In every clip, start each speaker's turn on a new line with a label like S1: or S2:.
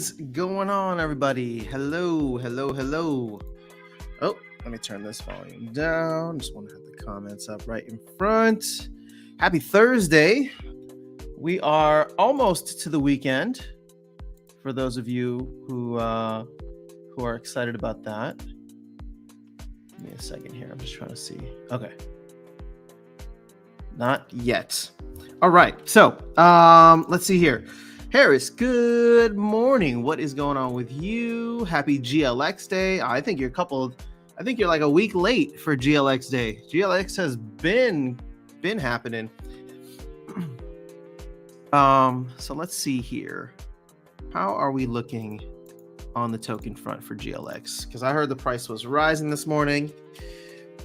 S1: is going on, everybody? Hello, hello, hello. Oh, let me turn this volume down. Just want to have the comments up right in front. Happy Thursday. We are almost to the weekend. For those of you who are excited about that. Give me a second here. I'm just trying to see. Okay. Not yet. All right. So, let's see here. Harris, good morning. What is going on with you? Happy GLX Day. I think you're like a week late for GLX Day. GLX has been happening. So let's see here. How are we looking on the token front for GLX? Because I heard the price was rising this morning.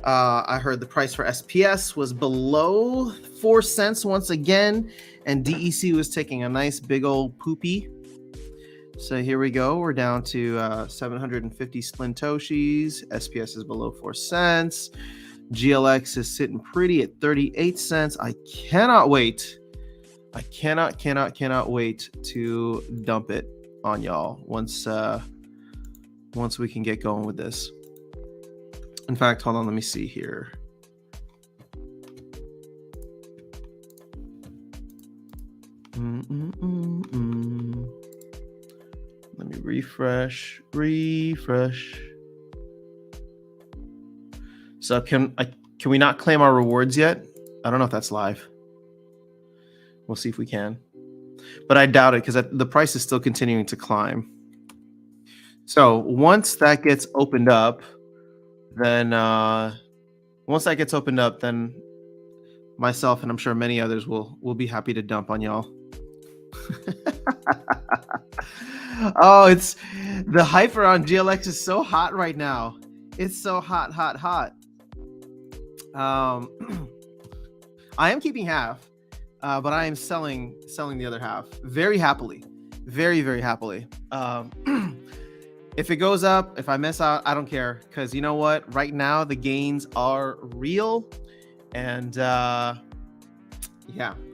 S1: I heard the price for SPS was below 4 cents once again, and DEC was taking a nice big old poopy. So here we go. We're down to 750 Splintoshis. SPS is below 4 cents. GLX is sitting pretty at 38 cents. I cannot wait. I cannot wait to dump it on y'all once we can get going with this. In fact, hold on, let me see here. Let me refresh. So can we not claim our rewards yet? I don't know if that's live. We'll see if we can. But I doubt it because the price is still continuing to climb. So once that gets opened up, then myself and I'm sure many others will be happy to dump on y'all. Oh, it's the hype around GLX is so hot right now. It's so hot. I am keeping half, but I am selling the other half very happily, very happily. If it goes up, if I miss out, I don't care, because you know what? Right now the gains are real, and yeah,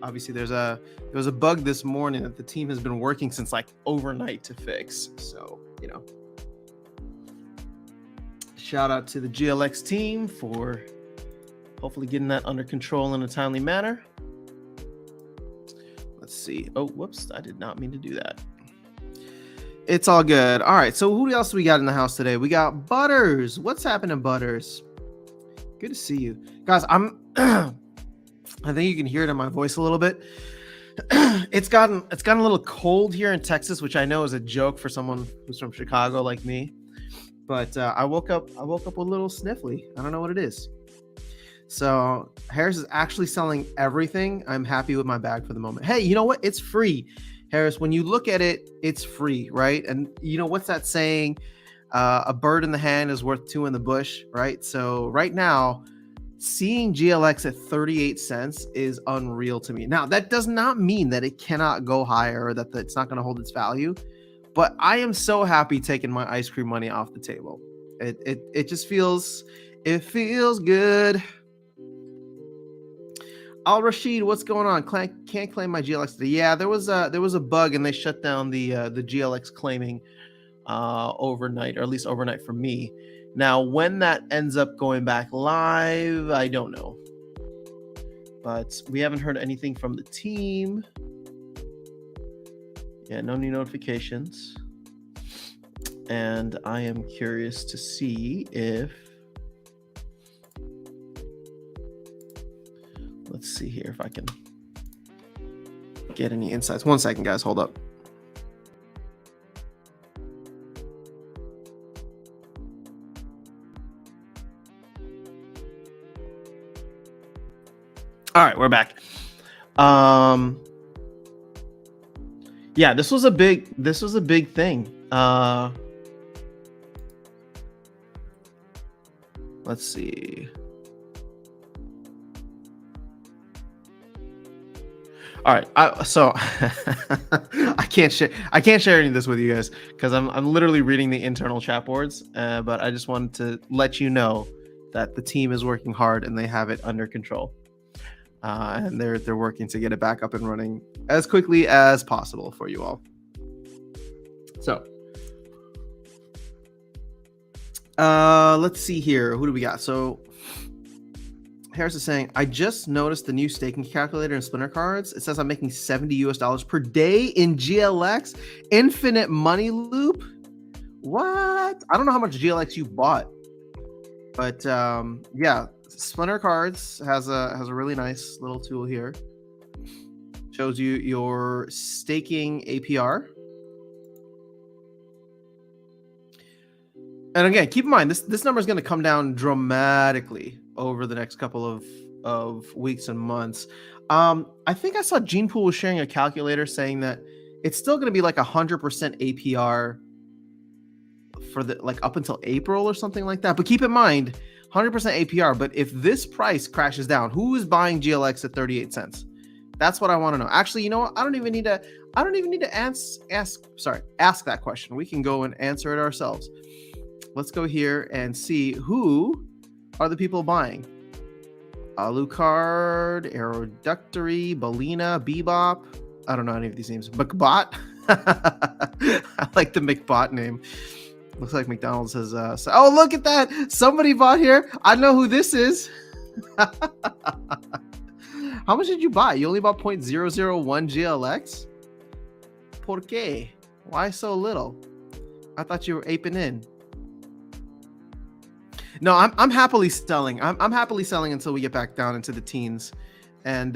S1: obviously there was a bug this morning that the team has been working since like overnight to fix. So shout out to the GLX team for hopefully getting that under control in a timely manner. Let's see. Oh, whoops! I did not mean to do that. It's all good. All right. So who else do we got in the house today? We got Butters. What's happening, Butters? Good to see you guys. I think you can hear it in my voice a little bit. It's gotten a little cold here in Texas, which I know is a joke for someone who's from Chicago like me. But I woke up a little sniffly. I don't know what it is. So Harris is actually selling everything. I'm happy with my bag for the moment. Hey, you know what? It's free. Harris, when you look at it, it's free, right? And you know, what's that saying? A bird in the hand is worth two in the bush, right? So right now, seeing GLX at 38 cents is unreal to me. Now, that does not mean that it cannot go higher or that it's not going to hold its value, but I am so happy taking my ice cream money off the table. It just feels good. Al Rashid, what's going on? Can't claim my GLX today. Yeah, there was a bug and they shut down the GLX claiming overnight, or at least overnight for me. Now, when that ends up going back live, I don't know. But we haven't heard anything from the team. Yeah, no new notifications. And I am curious to see if let's see here if I can get any insights. 1 second, guys. Hold up. All right, we're back. Yeah, this was a big thing. Let's see. All right, so I can't share any of this with you guys because I'm literally reading the internal chat boards. But I just wanted to let you know that the team is working hard and they have it under control. And they're working to get it back up and running as quickly as possible for you all. So let's see here. Who do we got? So Harris is saying, I just noticed the new staking calculator in Splinter Cards. It says I'm making $70 per day in GLX. Infinite money loop. What? I don't know how much GLX you bought, but yeah, Splinter Cards has a really nice little tool here. Shows you your staking APR. And again, keep in mind this number is going to come down dramatically over the next couple of weeks and months. I think I saw Gene Pool was sharing a calculator saying that it's still going to be like 100% APR for the like up until April or something like that. But keep in mind, 100% APR. But if this price crashes down, who is buying GLX at 38 cents? That's what I want to know. Actually, you know what? I don't even need to ask that question. We can go and answer it ourselves. Let's go here and see who are the people buying. Alucard, Aeroductory, Bolina, Bebop. I don't know any of these names. McBot. I like the McBot name. Looks like McDonald's has. Oh, look at that! Somebody bought here. I know who this is. How much did you buy? You only bought 0.001 GLX? ¿Por qué? Why so little? I thought you were aping in. No, I'm happily selling. I'm happily selling until we get back down into the teens, and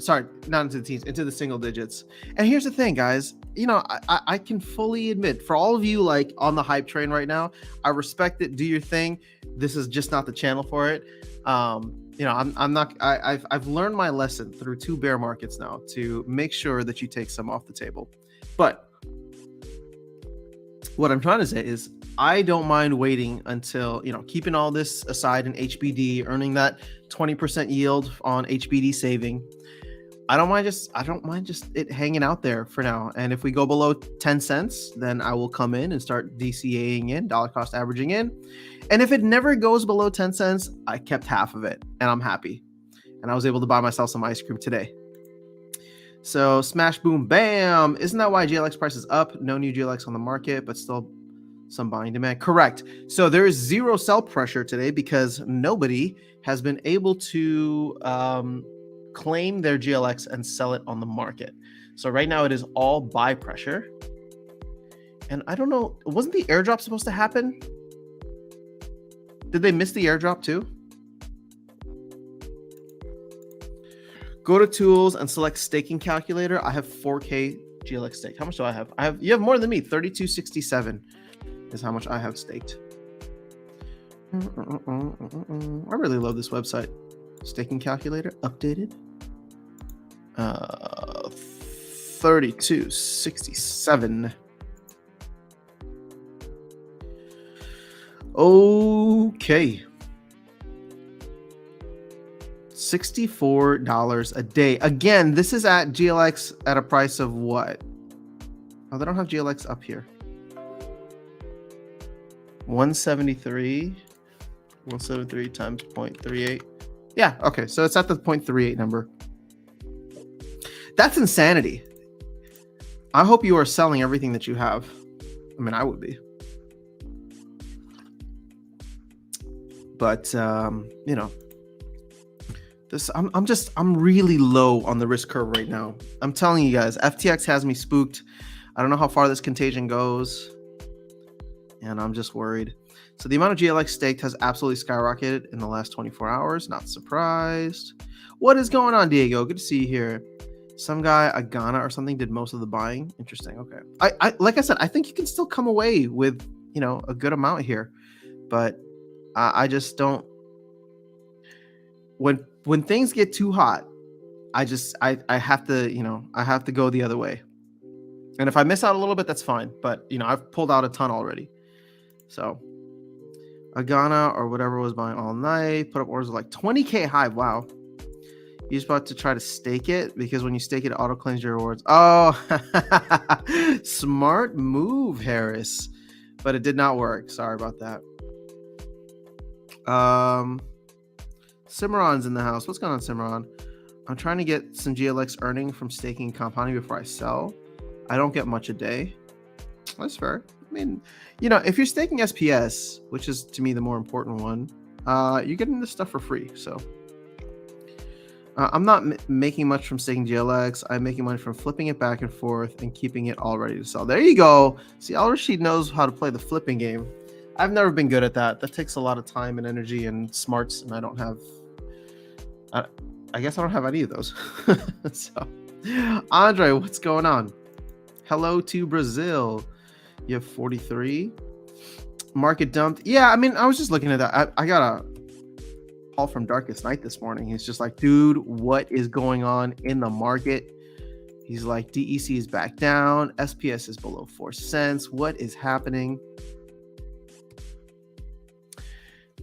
S1: sorry, not into the teens, into the single digits. And here's the thing, guys. You know, I can fully admit, for all of you like on the hype train right now, I respect it. Do your thing. This is just not the channel for it. You know, I'm not. I've learned my lesson through 2 bear markets now to make sure that you take some off the table. But what I'm trying to say is, I don't mind waiting until, you know, keeping all this aside in HBD, earning that 20% yield on HBD saving. I don't mind just it hanging out there for now. And if we go below 10 cents, then I will come in and start DCAing in, dollar cost averaging in. And if it never goes below 10 cents, I kept half of it and I'm happy. And I was able to buy myself some ice cream today. So smash, boom, bam. Isn't that why GLX price is up? No new GLX on the market, but still some buying demand. Correct. So there is zero sell pressure today because nobody has been able to claim their GLX and sell it on the market. So right now it is all buy pressure. And I don't know, wasn't the airdrop supposed to happen? Did they miss the airdrop too? Go to tools and select staking calculator. I have 4K GLX staked. How much do I have? You have more than me. 3267 is how much I have staked. I really love this website. Staking calculator updated. 3267. Okay. $64 a day. Again, this is at GLX at a price of what? Oh, they don't have GLX up here. 173 times 0.38. Yeah, okay. So it's at the 0.38 number. That's insanity. I hope you are selling everything that you have. I mean, I would be. But you know, I'm really low on the risk curve right now. I'm telling you guys, FTX has me spooked. I don't know how far this contagion goes, and I'm just worried. So the amount of GLX staked has absolutely skyrocketed in the last 24 hours. Not surprised. What is going on, Diego? Good to see you here. Some guy, Agana or something, did most of the buying. Interesting. Okay. I like I said, I think you can still come away with, you know, a good amount here, but I just don't. When things get too hot, I have to, you know, I have to go the other way. And if I miss out a little bit, that's fine. But, you know, I've pulled out a ton already. So Agana or whatever was buying all night, put up orders of like 20K high. Wow. You're just about to try to stake it because when you stake it, auto claims your rewards. Oh, smart move, Harris. But it did not work. Sorry about that. Cimarron's in the house. What's going on, Cimarron? I'm trying to get some GLX earning from staking and compounding before I sell. I don't get much a day. That's fair. I mean, you know, if you're staking SPS, which is to me the more important one, you're getting this stuff for free. So I'm not making much from staking GLX. I'm making money from flipping it back and forth and keeping it all ready to sell. There you go. See, Al Rashid knows how to play the flipping game. I've never been good at that. That takes a lot of time and energy and smarts, and I don't have. I guess I don't have any of those. So, Andre, what's going on? Hello to Brazil. You have 43. Market dumped. Yeah, I mean, I was just looking at that. I got a call from Darkest Night this morning. He's just like, dude, what is going on in the market? He's like, DEC is back down. SPS is below 4 cents. What is happening?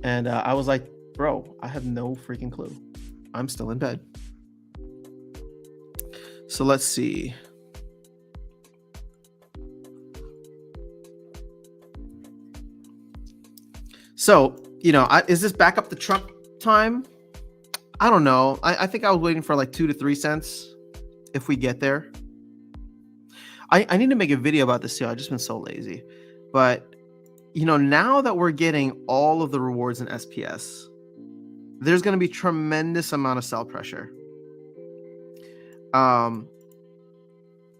S1: And I was like, bro, I have no freaking clue. I'm still in bed. So let's see. So, you know, is this back up the truck time? I don't know. I think I was waiting for like 2 to 3 cents if we get there. I need to make a video about this too. I've just been so lazy. But, you know, now that we're getting all of the rewards in SPS, there's going to be tremendous amount of sell pressure.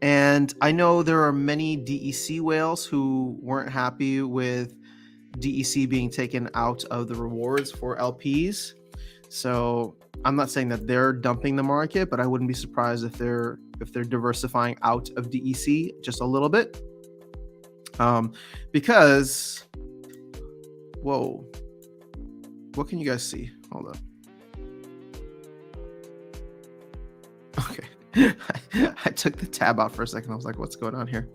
S1: And I know there are many DEC whales who weren't happy with DEC being taken out of the rewards for LPs. So I'm not saying that they're dumping the market, but I wouldn't be surprised if they're diversifying out of DEC just a little bit. Because, whoa, what can you guys see? Hold on. Okay. I took the tab out for a second. I was like, what's going on here?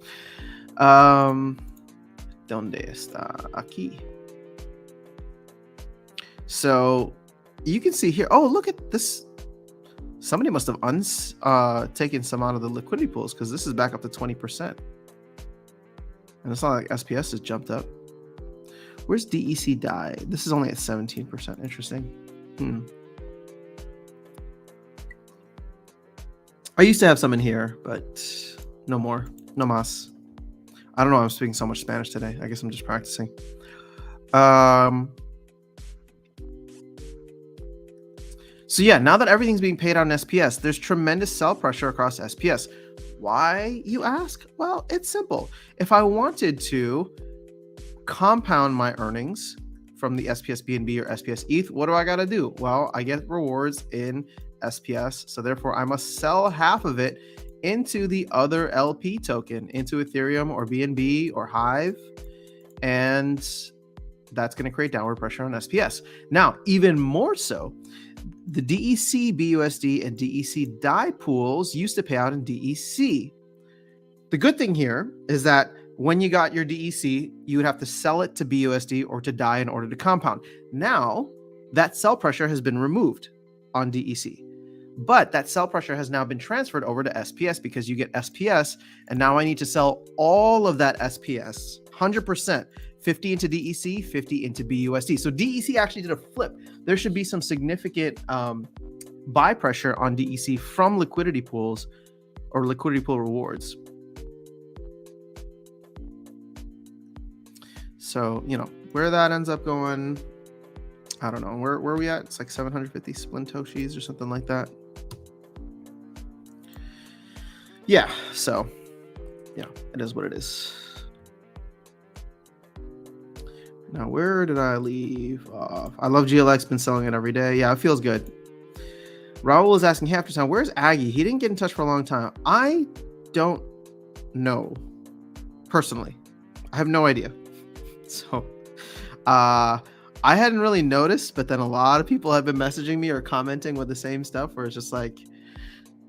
S1: ¿Dónde está? Aquí. So you can see here. Oh, look at this. Somebody must have taken some out of the liquidity pools because this is back up to 20%. And it's not like SPS has jumped up. Where's DEC die? This is only at 17%. Interesting. I used to have some in here, but no more. No más. I don't know. I'm speaking so much Spanish today. I guess I'm just practicing. So yeah, now that everything's being paid out in SPS, there's tremendous sell pressure across SPS. Why, you ask? Well, it's simple. If I wanted to compound my earnings from the SPS BNB or SPS ETH, what do I got to do? Well, I get rewards in SPS, so therefore I must sell half of it into the other LP token, into Ethereum or BNB or Hive, and that's going to create downward pressure on SPS. Now, even more so, the DEC BUSD and DEC DAI pools used to pay out in DEC. The good thing here is that when you got your DEC, you would have to sell it to BUSD or to DAI in order to compound. Now, that sell pressure has been removed on DEC. But that sell pressure has now been transferred over to SPS because you get SPS, and now I need to sell all of that SPS, 100%, 50 into DEC, 50 into BUSD. So DEC actually did a flip. There should be some significant buy pressure on DEC from liquidity pools or liquidity pool rewards. So, you know, where that ends up going, I don't know. Where are we at? It's like 750 Splintoshis or something like that. Yeah, so, yeah, it is what it is. Now, where did I leave off? I love GLX, been selling it every day. Yeah, it feels good. Raul is asking half the time, where's Aggie? He didn't get in touch for a long time. I don't know, personally. I have no idea. So, I hadn't really noticed, but then a lot of people have been messaging me or commenting with the same stuff where it's just like,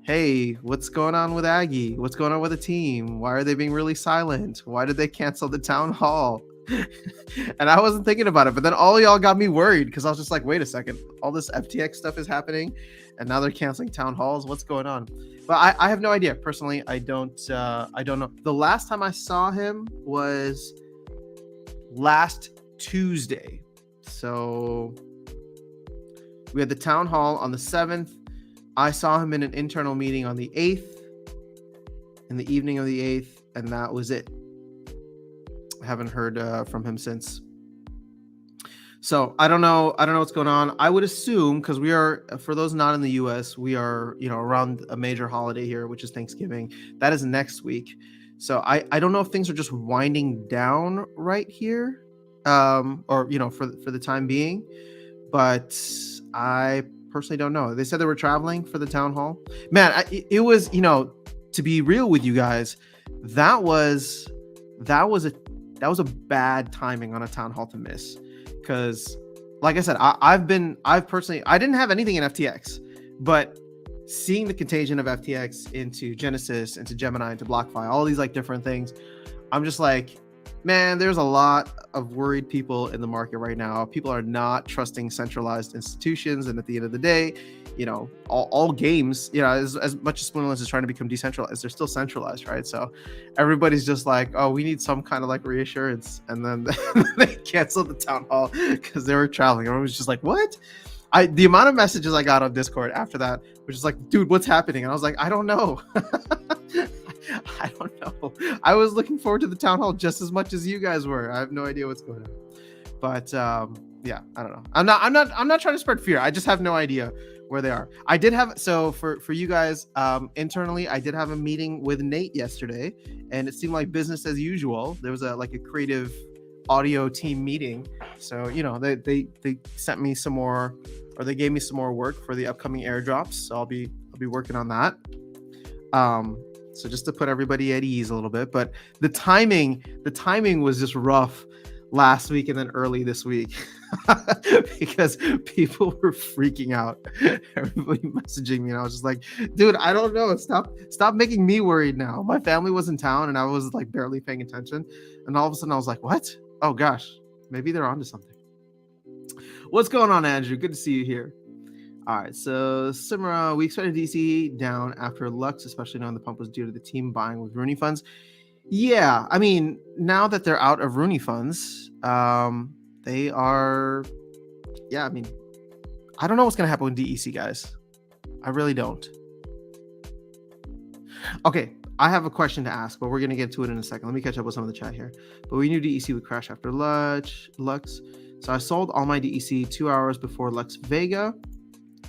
S1: hey, what's going on with Aggie? What's going on with the team? Why are they being really silent? Why did they cancel the town hall? And I wasn't thinking about it, but then all y'all got me worried because I was just like, wait a second, all this FTX stuff is happening and now they're canceling town halls. What's going on? But I have no idea. Personally, I don't know. The last time I saw him was last Tuesday. So we had the town hall on the 7th. I saw him in an internal meeting on the 8th, in the evening of the 8th, and that was it. haven't heard from him since. So I don't know. I don't know what's going on. I would assume, because we are, for those not in the U.S., we are, around a major holiday here, which is Thanksgiving. That is next week. So I don't know if things are just winding down right here, or for the time being. But I personally don't know. They said they were traveling for the town hall. Man, it was, to be real with you guys, that was a bad timing on a town hall to miss. Because, like I said, I didn't have anything in FTX, but seeing the contagion of FTX into Genesis, into Gemini, into BlockFi, all these like different things, I'm just like, man, there's a lot of worried people in the market right now. People are not trusting centralized institutions, and at the end of the day, all games, as much as Splinterlands is trying to become decentralized, they're still centralized, right? So everybody's just like, oh, we need some kind of like reassurance, and then they canceled the town hall because they were traveling. Everyone was just like, what? The amount of messages I got on Discord after that was just like, dude, what's happening? And I was like, I don't know. I don't know. I was looking forward to the town hall just as much as you guys were. I have no idea what's going on. But yeah, I don't know. I'm not trying to spread fear. I just have no idea where they are. I did have, so for you guys, internally, I did have a meeting with Nate yesterday, and it seemed like business as usual. There was a creative audio team meeting. So, they sent me some more, or they gave me some more work for the upcoming airdrops. So I'll be working on that. So just to put everybody at ease a little bit, but the timing was just rough last week and then early this week because people were freaking out. Everybody messaging me, and I was just like, dude, I don't know. Stop making me worried now. My family was in town and I was like barely paying attention. And all of a sudden I was like, what? Oh gosh, maybe they're onto something. What's going on, Andrew? Good to see you here. All right, so Simra, we expected DC down after Lux, especially knowing the pump was due to the team buying with Rooney funds. Yeah, I mean, now that they're out of Rooney funds, they are. Yeah, I mean, I don't know what's gonna happen with DEC, guys. I really don't. Okay, I have a question to ask, but we're gonna get to it in a second. Let me catch up with some of the chat here. But we knew DEC would crash after Lux. So I sold all my DEC 2 hours before Lux Vega.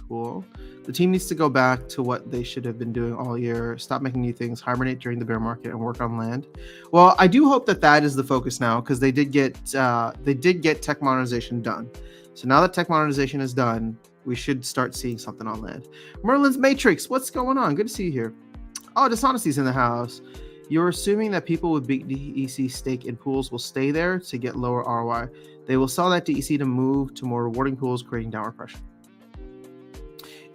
S1: Cool. The team needs to go back to what they should have been doing all year. Stop making new things, hibernate during the bear market, and work on land. Well, I do hope that is the focus now, because they did get tech modernization done. So now that tech modernization is done, we should start seeing something on land. Merlin's Matrix, what's going on? Good to see you here. Oh, Dishonesty's in the house. You're assuming that people with big DEC stake in pools will stay there to get lower ROI. They will sell that DEC to move to more rewarding pools, creating downward pressure.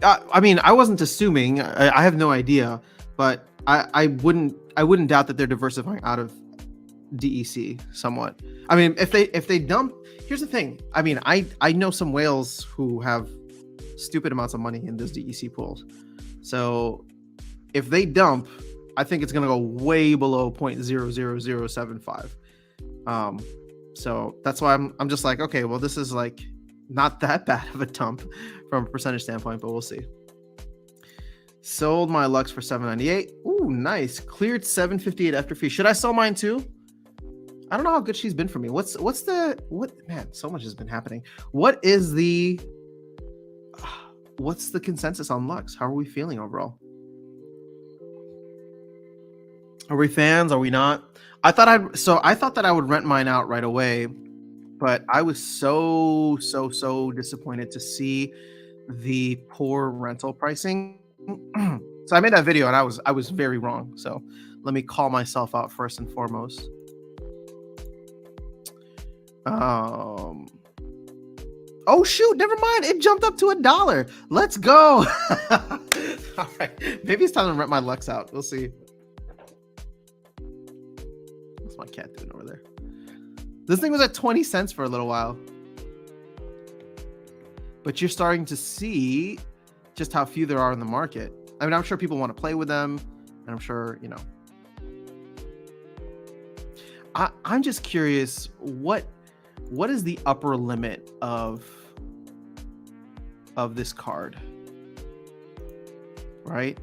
S1: I mean, I wasn't assuming. I have no idea, but I wouldn't doubt that they're diversifying out of DEC somewhat. I mean, if they dump, here's the thing. I mean, I know some whales who have stupid amounts of money in those DEC pools. So if they dump, I think it's gonna go way below 0.00075. So that's why I'm just like, okay, well, this is like not that bad of a dump from a percentage standpoint, but we'll see. Sold my Lux for $7.98. Ooh, nice. Cleared $7.58 after fee. Should I sell mine too? I don't know how good she's been for me. What man, so much has been happening. What's the consensus on Lux? How are we feeling overall? Are we fans? Are we not? I thought that I would rent mine out right away, but I was so disappointed to see the poor rental pricing. So I made that video and I was very wrong. So let me call myself out first and foremost. Oh shoot, never mind. It jumped up to $1. Let's go. All right. Maybe it's time to rent my Lux out. We'll see. What's my cat doing over there? This thing was at 20 cents for a little while. But you're starting to see just how few there are in the market. I mean, I'm sure people want to play with them, and I'm sure, I'm just curious, what is the upper limit of this card? Right?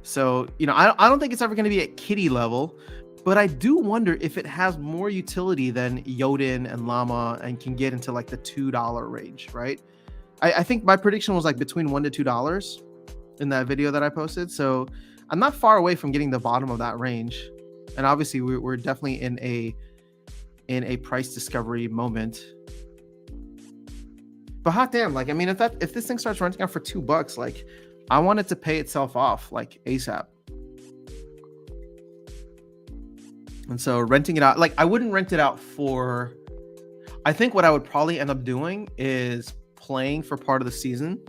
S1: So, I don't think it's ever going to be at kitty level, But I do wonder if it has more utility than Yodin and Llama and can get into like the $2 range, right? I think my prediction was like between $1 to $2 in that video that I posted. So I'm not far away from getting the bottom of that range. And obviously we're definitely in a price discovery moment. But hot damn, like, I mean, if this thing starts renting out for $2, like, I want it to pay itself off like ASAP. And so renting it out, like, I wouldn't rent it out for, I think what I would probably end up doing is playing for part of the season,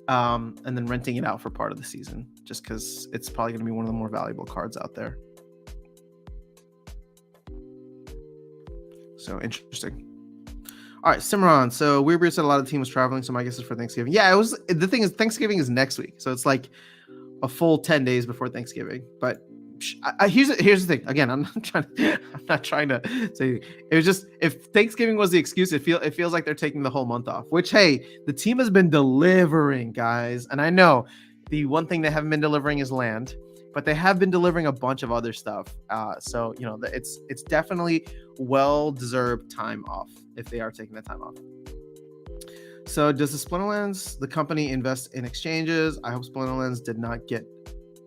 S1: and then renting it out for part of the season, just because it's probably going to be one of the more valuable cards out there. So interesting. All right, Simran. So Weird said a lot of the team was traveling, so my guess is for Thanksgiving. Yeah, it was. The thing is, Thanksgiving is next week, so it's like a full 10 days before Thanksgiving. But here's the thing. Again, I'm not trying to say it was just, if Thanksgiving was the excuse, it feels like they're taking the whole month off. Which, hey, the team has been delivering, guys, and I know the one thing they haven't been delivering is land, but they have been delivering a bunch of other stuff. So you know, it's definitely well-deserved time off if they are taking the time off. So does the Splinterlands, the company, invest in exchanges? I hope Splinterlands did not get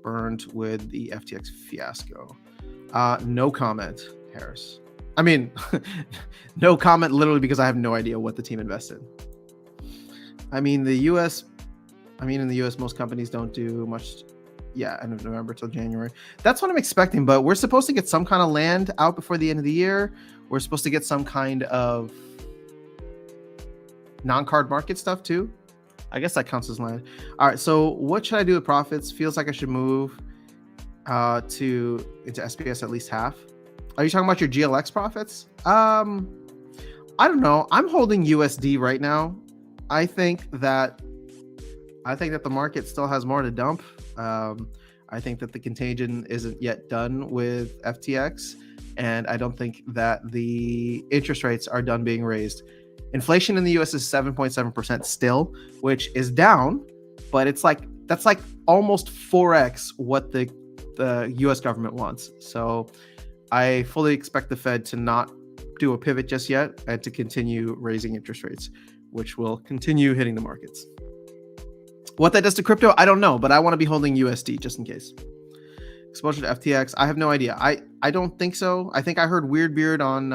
S1: burned with the FTX fiasco. No comment, Harris. I mean, no comment literally because I have no idea what the team invested. I mean, in the US, most companies don't do much. Yeah, end of November till January. That's what I'm expecting, but we're supposed to get some kind of land out before the end of the year. We're supposed to get some kind of non-card market stuff too. I guess that counts as land. All right, so what should I do with profits? Feels like I should move into SPS at least half. Are you talking about your GLX profits? I don't know. I'm holding USD right now. I think that the market still has more to dump. I think that the contagion isn't yet done with FTX, and I don't think that the interest rates are done being raised. Inflation in the US is 7.7% still, which is down, but that's like almost 4x what the US government wants. So I fully expect the Fed to not do a pivot just yet and to continue raising interest rates, which will continue hitting the markets. What that does to crypto, I don't know, but I want to be holding USD just in case. Exposure to FTX, I have no idea. I don't think so. I think I heard Weird Beard on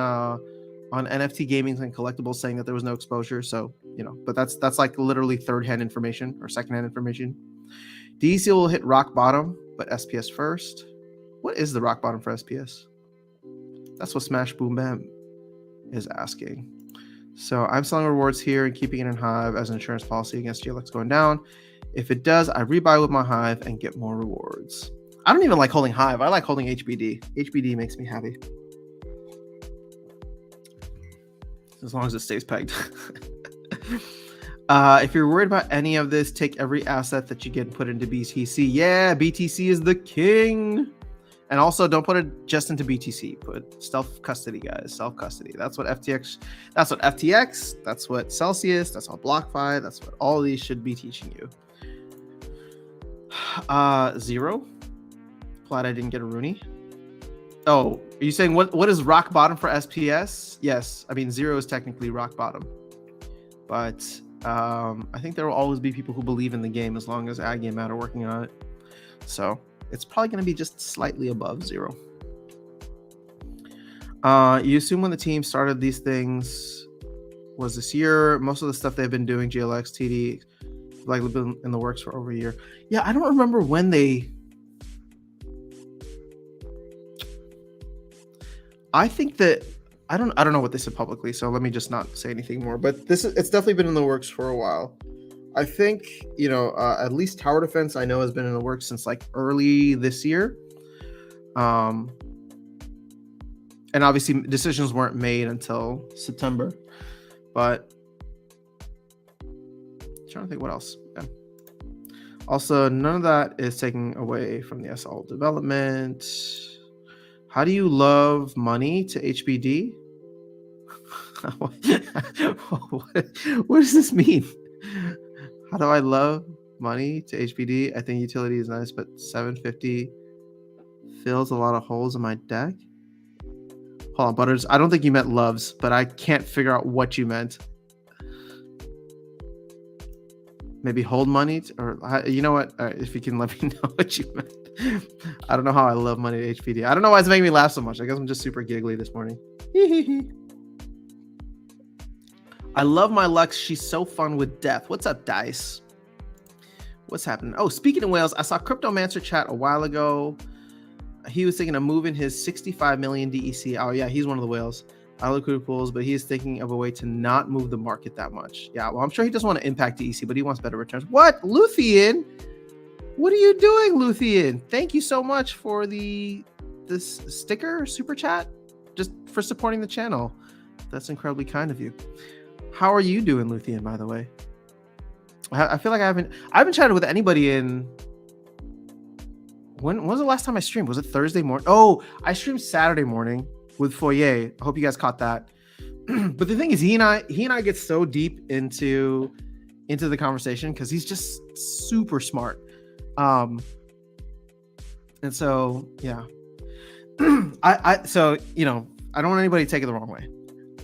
S1: NFT gaming and collectibles saying that there was no exposure. So, you know, but that's like literally third-hand information or second-hand information. DEC will hit rock bottom, but SPS first. What is the rock bottom for SPS? That's what Smash Boom Bam is asking. So I'm selling rewards here and keeping it in Hive as an insurance policy against GLX going down. If it does, I rebuy with my Hive and get more rewards. I don't even like holding Hive. I like holding HBD. HBD makes me happy. As long as it stays pegged. If you're worried about any of this, take every asset that you get and put into BTC. Yeah, BTC is the king. And also, don't put it just into BTC. Put self-custody, guys. Self-custody. That's what FTX. That's what FTX. That's what Celsius. That's what BlockFi. That's what all these should be teaching you. Zero. Glad I didn't get a Rooney. Oh, are you saying what is rock bottom for SPS? Yes. I mean, zero is technically rock bottom. But I think there will always be people who believe in the game as long as Aggie and Matt are working on it. So it's probably going to be just slightly above zero. You assume when the team started these things was this year. Most of the stuff they've been doing, GLX, TD, like been in the works for over a year. Yeah, I don't remember when they. I think that I don't know what they said publicly, so let me just not say anything more. But it's definitely been in the works for a while. I think, you know, at least tower defense I know has been in the works since like early this year. And obviously decisions weren't made until September. But I'm trying to think what else. Yeah. Also, none of that is taking away from the SL development. How do you love money to HBD? What does this mean? How do I love money to HBD? I think utility is nice, but 750 fills a lot of holes in my deck. Hold on, Butters. I don't think you meant loves, but I can't figure out what you meant. Maybe hold money, or you know what? If you can let me know what you meant. I don't know how I love money to HPD. I don't know why it's making me laugh so much. I guess I'm just super giggly this morning. I love my Lux. She's so fun with death. What's up, Dice? What's happening? Oh, speaking of whales, I saw Cryptomancer chat a while ago. He was thinking of moving his 65 million DEC. Oh yeah, he's one of the whales. I love liquidity pools, but he is thinking of a way to not move the market that much. Yeah, well, I'm sure he doesn't want to impact DEC, but he wants better returns. What? Luthien? What are you doing, Luthien? Thank you so much for this sticker, super chat, just for supporting the channel. That's incredibly kind of you. How are you doing, Luthien, by the way? I feel like I haven't chatted with anybody in... When was the last time I streamed? Was it Thursday morning? Oh, I streamed Saturday morning with Foyer. I hope you guys caught that. But the thing is, he and I get so deep into the conversation because he's just super smart. And so yeah. So you know, I don't want anybody to take it the wrong way.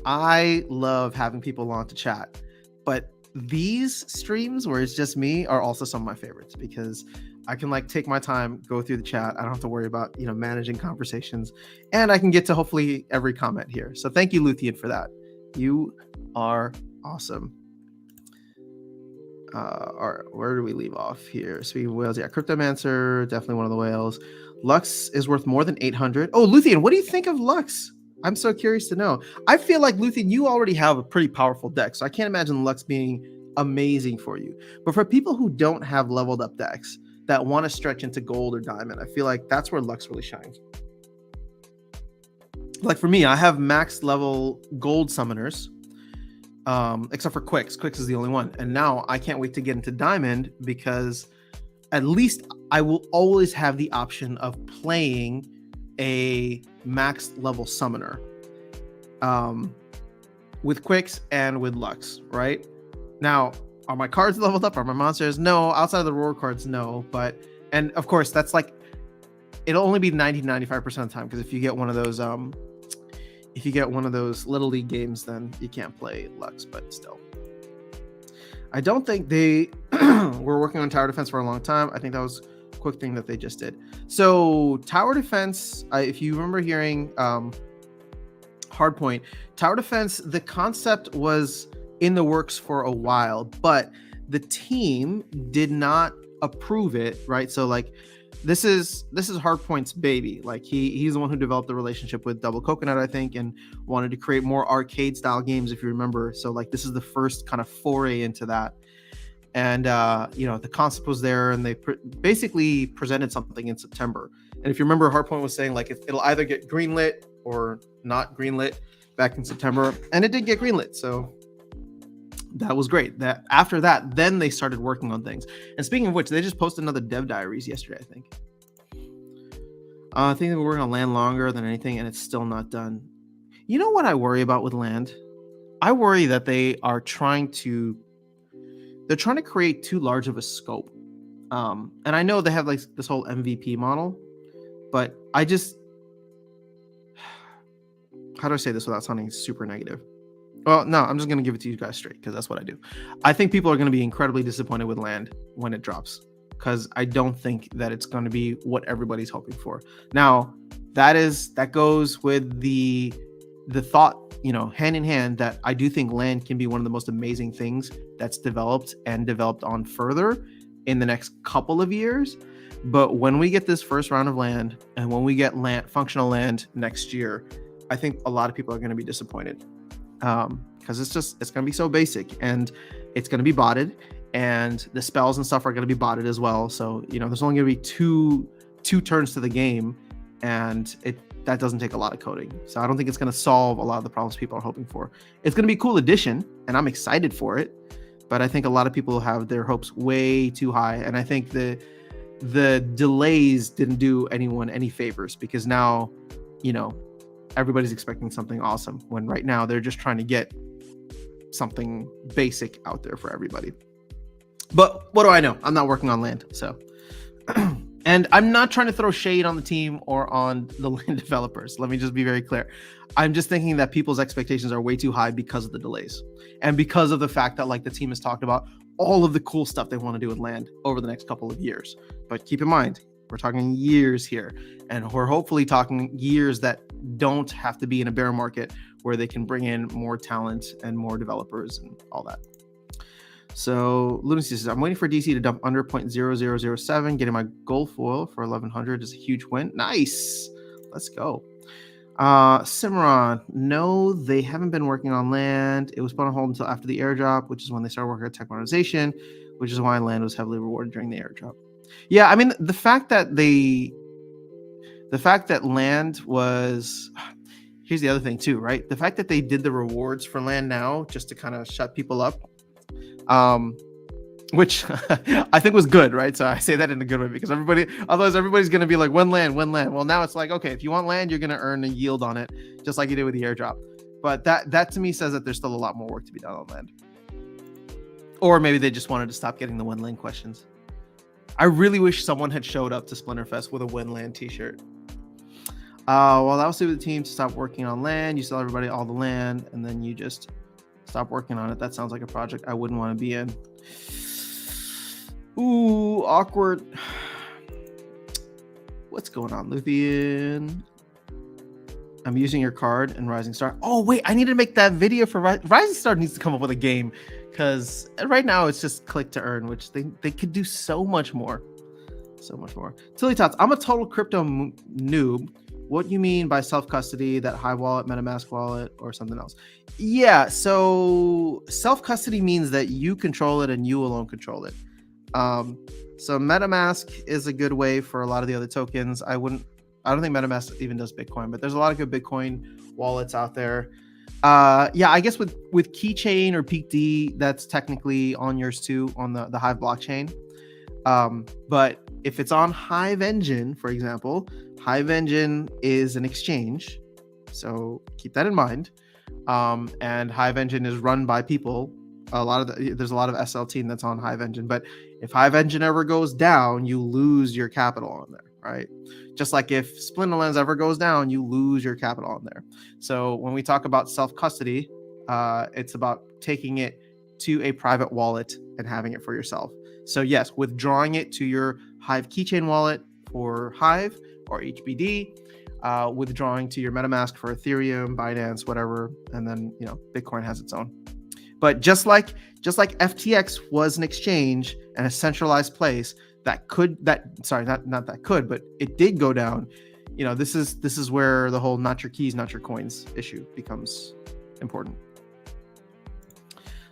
S1: I love having people on to chat, but these streams where it's just me are also some of my favorites because I can like take my time, go through the chat. I don't have to worry about, managing conversations, and I can get to hopefully every comment here. So thank you, Luthien, for that. You are awesome. All right, where do we leave off here? Speaking of whales, yeah, Cryptomancer, definitely one of the whales. Lux is worth more than 800. Oh, Luthien, what do you think of Lux? I'm so curious to know. I feel like, Luthien, you already have a pretty powerful deck, so I can't imagine Lux being amazing for you. But for people who don't have leveled up decks that want to stretch into gold or diamond, I feel like that's where Lux really shines. Like for me, I have max level gold summoners, except for Quicks. Quicks is the only one. And now I can't wait to get into diamond because at least I will always have the option of playing a max level summoner with Quicks and with Lux, right? Now, are my cards leveled up? Are my monsters? No. Outside of the reward cards, no. But, and of course, that's like, it'll only be 90-95% of the time, because if you get one of those Little League games, then you can't play Lux, but still. I don't think they were working on tower defense for a long time. I think that was a quick thing that they just did. So tower defense, if you remember hearing Hardpoint, tower defense, the concept was in the works for a while, but the team did not approve it, right? So like this is Hardpoint's baby. Like he's the one who developed the relationship with Double Coconut, I think, and wanted to create more arcade style games, if you remember. So like this is the first kind of foray into that. And the concept was there, and they basically presented something in September. And if you remember, Hardpoint was saying like it'll either get greenlit or not greenlit back in September, and it did get greenlit. So that was great. That after that, then they started working on things. And speaking of which, they just posted another dev diaries yesterday, I think. I think they were working on land longer than anything, and it's still not done. You know what I worry about with land? I worry that they're trying to create too large of a scope. And I know they have like this whole MVP model, but I just, how do I say this without sounding super negative? Well, no, I'm just going to give it to you guys straight because that's what I do. I think people are going to be incredibly disappointed with land when it drops, because I don't think that it's going to be what everybody's hoping for. Now, that goes with the thought, hand in hand, that I do think land can be one of the most amazing things that's developed on further in the next couple of years. But when we get this first round of land, and when we get functional land next year, I think a lot of people are going to be disappointed. Because it's going to be so basic, and it's going to be botted, and the spells and stuff are going to be botted as well. So, there's only going to be two turns to the game, and that doesn't take a lot of coding. So I don't think it's going to solve a lot of the problems people are hoping for. It's going to be a cool addition, and I'm excited for it, but I think a lot of people have their hopes way too high. And I think the delays didn't do anyone any favors, because now, everybody's expecting something awesome, when right now they're just trying to get something basic out there for everybody. But what do I know? I'm not working on land. So And I'm not trying to throw shade on the team or on the land developers. Let me just be very clear. I'm just thinking that people's expectations are way too high because of the delays and because of the fact that like the team has talked about all of the cool stuff they want to do with land over the next couple of years. But keep in mind, we're talking years here, and we're hopefully talking years that don't have to be in a bear market where they can bring in more talent and more developers and all that. So Lunacy says, I'm waiting for DC to dump under 0.0007. Getting my gold foil for 1100 is a huge win. Nice. Let's go. Cimarron, no, they haven't been working on land. It was put on hold until after the airdrop, which is when they started working on tech modernization, which is why land was heavily rewarded during the airdrop. Yeah, I mean, the fact that land was, here's the other thing too, right? The fact that they did the rewards for land now just to kind of shut people up, which I think was good, right? So I say that in a good way because otherwise everybody's going to be like, when land. Well, now it's like, okay, if you want land, you're going to earn a yield on it, just like you did with the airdrop. But that to me says that there's still a lot more work to be done on land. Or maybe they just wanted to stop getting the when land questions. I really wish someone had showed up to Splinterfest with a when land t-shirt. Well, that was the team to stop working on land. You sell everybody all the land, and then you just stop working on it. That sounds like a project I wouldn't want to be in. Ooh, awkward. What's going on, Luthien? I'm using your card in Rising Star. Oh, wait, I need to make that video for Rising Star needs to come up with a game because right now it's just click to earn, which they could do so much more. So much more. Tilly Tots, I'm a total crypto noob. What do you mean by self-custody, that Hive wallet, MetaMask wallet, or something else? Yeah, so self-custody means that you control it and you alone control it. So MetaMask is a good way for a lot of the other tokens. I don't think MetaMask even does Bitcoin, but there's a lot of good Bitcoin wallets out there. Yeah, I guess with Keychain or PeakD, that's technically on yours too, on the Hive blockchain. But if it's on Hive Engine, for example, Hive Engine is an exchange, so keep that in mind. And Hive Engine is run by people. There's a lot of SL team that's on Hive Engine, but if Hive Engine ever goes down, you lose your capital on there, right? Just like if Splinterlands ever goes down, you lose your capital on there. So when we talk about self-custody, it's about taking it to a private wallet and having it for yourself. So yes, withdrawing it to your Hive keychain wallet for Hive or HBD, withdrawing to your MetaMask for Ethereum, Binance, whatever, and then Bitcoin has its own. But just like FTX was an exchange and a centralized place but it did go down. This is where the whole not your keys, not your coins issue becomes important.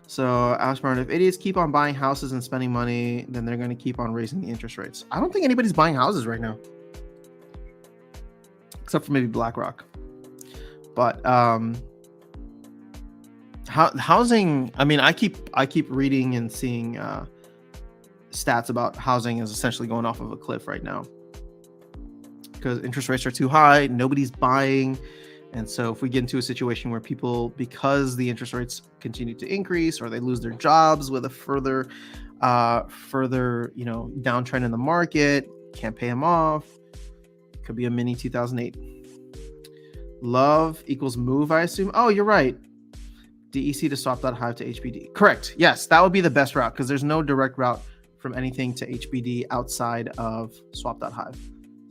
S1: So, Ashburn, if idiots keep on buying houses and spending money, then they're going to keep on raising the interest rates. I don't think anybody's buying houses right now, except for maybe BlackRock. But housing. I mean, I keep reading and seeing stats about housing is essentially going off of a cliff right now because interest rates are too high. Nobody's buying. And so if we get into a situation where people, because the interest rates continue to increase or they lose their jobs with a further downtrend in the market, can't pay them off, it could be a mini 2008. Love equals move, I assume. Oh, you're right. DEC to swap.hive to HBD. Correct. Yes, that would be the best route because there's no direct route from anything to HBD outside of swap.hive.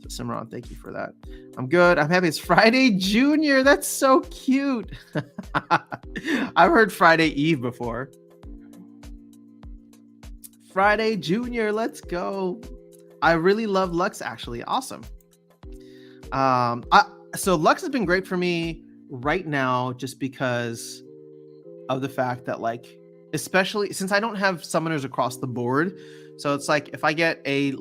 S1: Cimarron, thank you for that. I'm good. I'm happy. It's Friday Junior. That's so cute. I've heard Friday Eve before. Friday Junior. Let's go. I really love Lux, actually. Awesome. So Lux has been great for me right now just because of the fact that, especially since I don't have summoners across the board. So it's like if I get a an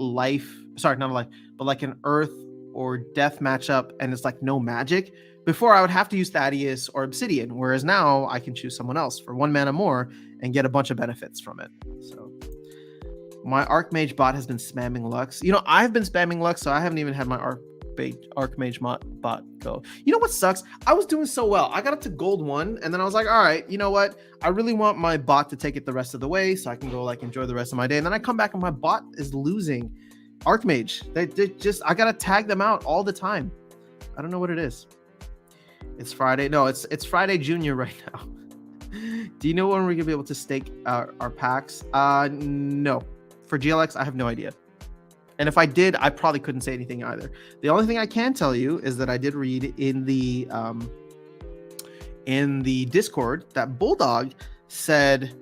S1: earth or death matchup and it's no magic, before I would have to use Thaddeus or Obsidian, whereas now I can choose someone else for 1 mana more and get a bunch of benefits from it. So my Archmage bot has been spamming Lux. I've been spamming Lux, so I haven't even had my Archmage bot go. What sucks? I was doing so well. I got up to gold 1, and then I was like, all right, you know what? I really want my bot to take it the rest of the way so I can go enjoy the rest of my day. And then I come back and my bot is losing. Archmage. They just, I gotta tag them out all the time. I don't know what it is. It's Friday. No, it's Friday Junior right now. Do you know when we're gonna be able to stake our packs? No. For GLX, I have no idea. And if I did, I probably couldn't say anything either. The only thing I can tell you is that I did read in the Discord that Bulldog said,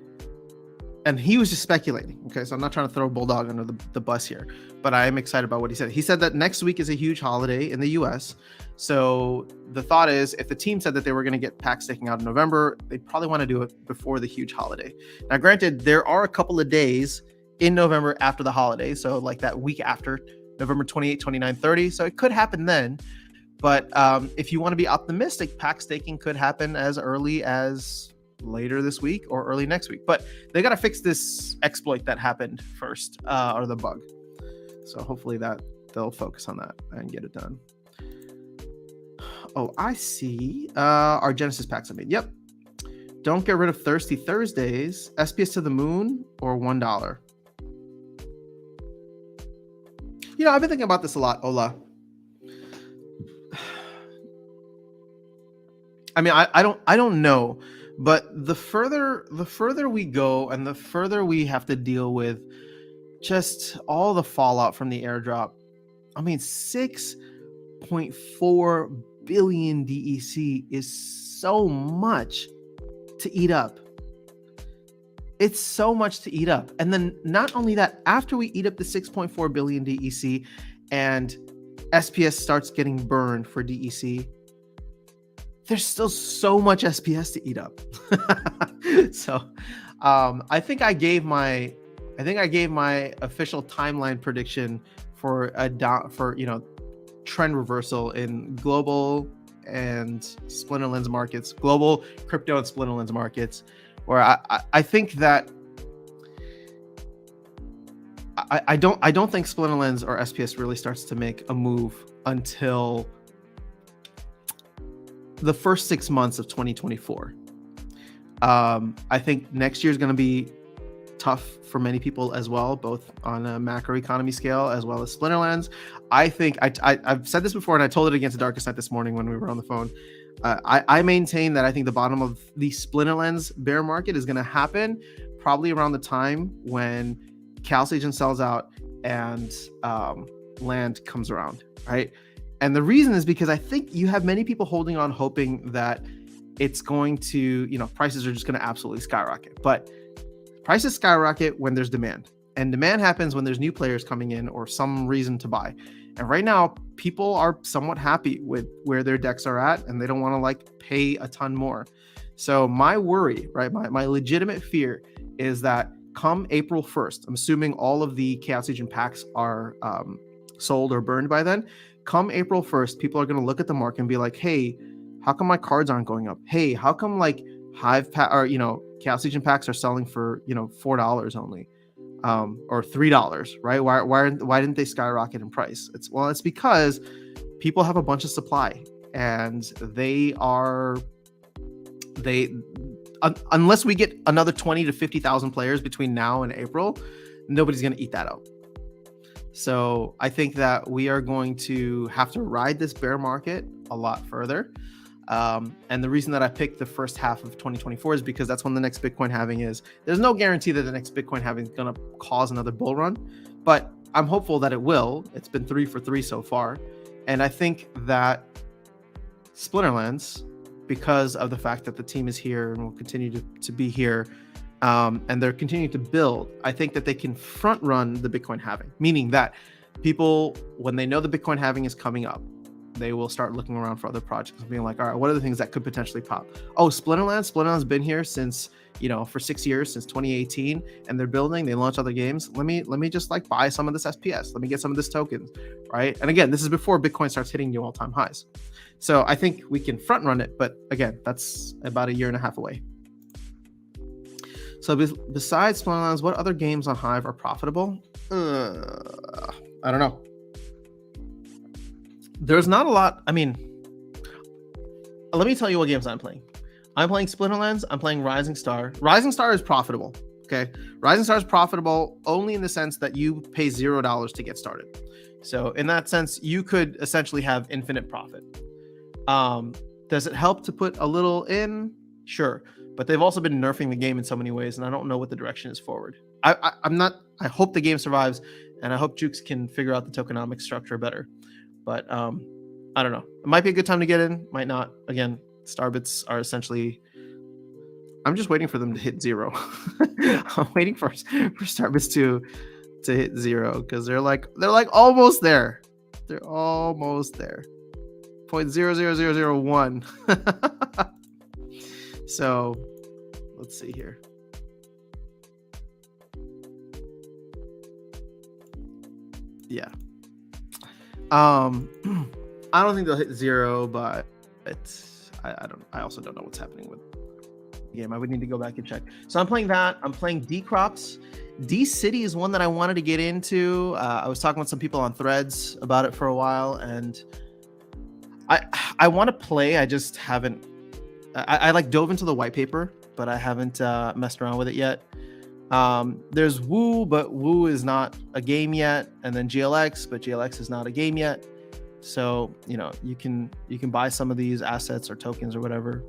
S1: and he was just speculating. Okay, so I'm not trying to throw Bulldog under the bus here, but I am excited about what he said. He said that next week is a huge holiday in the US. So the thought is, if the team said that they were going to get packs staking out in November, they probably want to do it before the huge holiday. Now, granted, there are a couple of days in November after the holiday. So like that week after, November 28, 29, 30. So it could happen then. But if you want to be optimistic, pack staking could happen as early as later this week or early next week. But they got to fix this exploit that happened first, or the bug. So hopefully that they'll focus on that and get it done. Oh, I see. Our Genesis packs I made. Yep. Don't get rid of Thirsty Thursdays. SPS to the moon or $1. You know, I've been thinking about this a lot, Ola. I mean, I don't know, but the further we go and the further we have to deal with just all the fallout from the airdrop. I mean, 6.4 billion DEC is so much to eat up. It's so much to eat up. And then not only that, after we eat up the 6.4 billion DEC and SPS starts getting burned for DEC, there's still so much SPS to eat up. So I think I gave my official timeline prediction for trend reversal in global and Splinterlands markets, global crypto and Splinterlands markets, where I think that I don't think Splinterlands or SPS really starts to make a move until the first 6 months of 2024. I think next year is going to be tough for many people as well, both on a macroeconomy scale as well as Splinterlands. I think I've said this before, and I told it again to Darkest Night this morning when we were on the phone. I maintain that I think the bottom of the Splinterlands bear market is going to happen probably around the time when Chaos Agent sells out and land comes around, right? And the reason is because I think you have many people holding on, hoping that it's going to, prices are just going to absolutely skyrocket. But prices skyrocket when there's demand. And demand happens when there's new players coming in or some reason to buy. And right now, people are somewhat happy with where their decks are at, and they don't want to pay a ton more. So my worry, right, my legitimate fear is that come April 1st, I'm assuming all of the Chaos Agent packs are sold or burned by then. Come April 1st, people are going to look at the market and be like, hey, how come my cards aren't going up? Hey, how come Hive pack or Chaos Agent packs are selling for $4 only, or $3, right? Why didn't they skyrocket in price? It's because people have a bunch of supply, and unless we get another 20 to 50,000 players between now and April, nobody's going to eat that up. So I think that we are going to have to ride this bear market a lot further. And the reason that I picked the first half of 2024 is because that's when the next Bitcoin halving is. There's no guarantee that the next Bitcoin halving is going to cause another bull run, but I'm hopeful that it will. It's been 3 for 3 so far. And I think that Splinterlands, because of the fact that the team is here and will continue to be here, and they're continuing to build, I think that they can front run the Bitcoin halving, meaning that people, when they know the Bitcoin halving is coming up, they will start looking around for other projects and being like, all right, what are the things that could potentially pop? Oh, Splinterlands been here since, for 6 years, since 2018, and they're building, they launch other games. Let me just buy some of this SPS. Let me get some of this tokens, right? And again, this is before Bitcoin starts hitting new all-time highs. So I think we can front run it, but again, that's about 1.5 years away. So besides Splinterlands, what other games on Hive are profitable? I don't know. There's not a lot. I mean, let me tell you what games I'm playing. I'm playing Splinterlands. I'm playing Rising Star. Rising Star is profitable. Okay, Rising Star is profitable only in the sense that you pay $0 to get started. So in that sense, you could essentially have infinite profit. Does it help to put a little in? Sure, but they've also been nerfing the game in so many ways, and I don't know what the direction is forward. I'm not. I hope the game survives, and I hope Jukes can figure out the tokenomics structure better. But I don't know. It might be a good time to get in. Might not. Again, Starbits are essentially. I'm just waiting for them to hit 0. I'm waiting for Starbits to hit 0 because they're like almost there. They're almost there. 0.00001. So let's see here. Yeah. I don't think they'll hit 0, but I also don't know what's happening with the game. I would need to go back and check. So I'm playing that. I'm playing D-Crops. D-City is one that I wanted to get into. I was talking with some people on Threads about it for a while, and I want to play. I just haven't. I like dove into the white paper, but I haven't messed around with it yet. There's Woo, but Woo is not a game yet, and then GLX, but GLX is not a game yet. So you can buy some of these assets or tokens or whatever.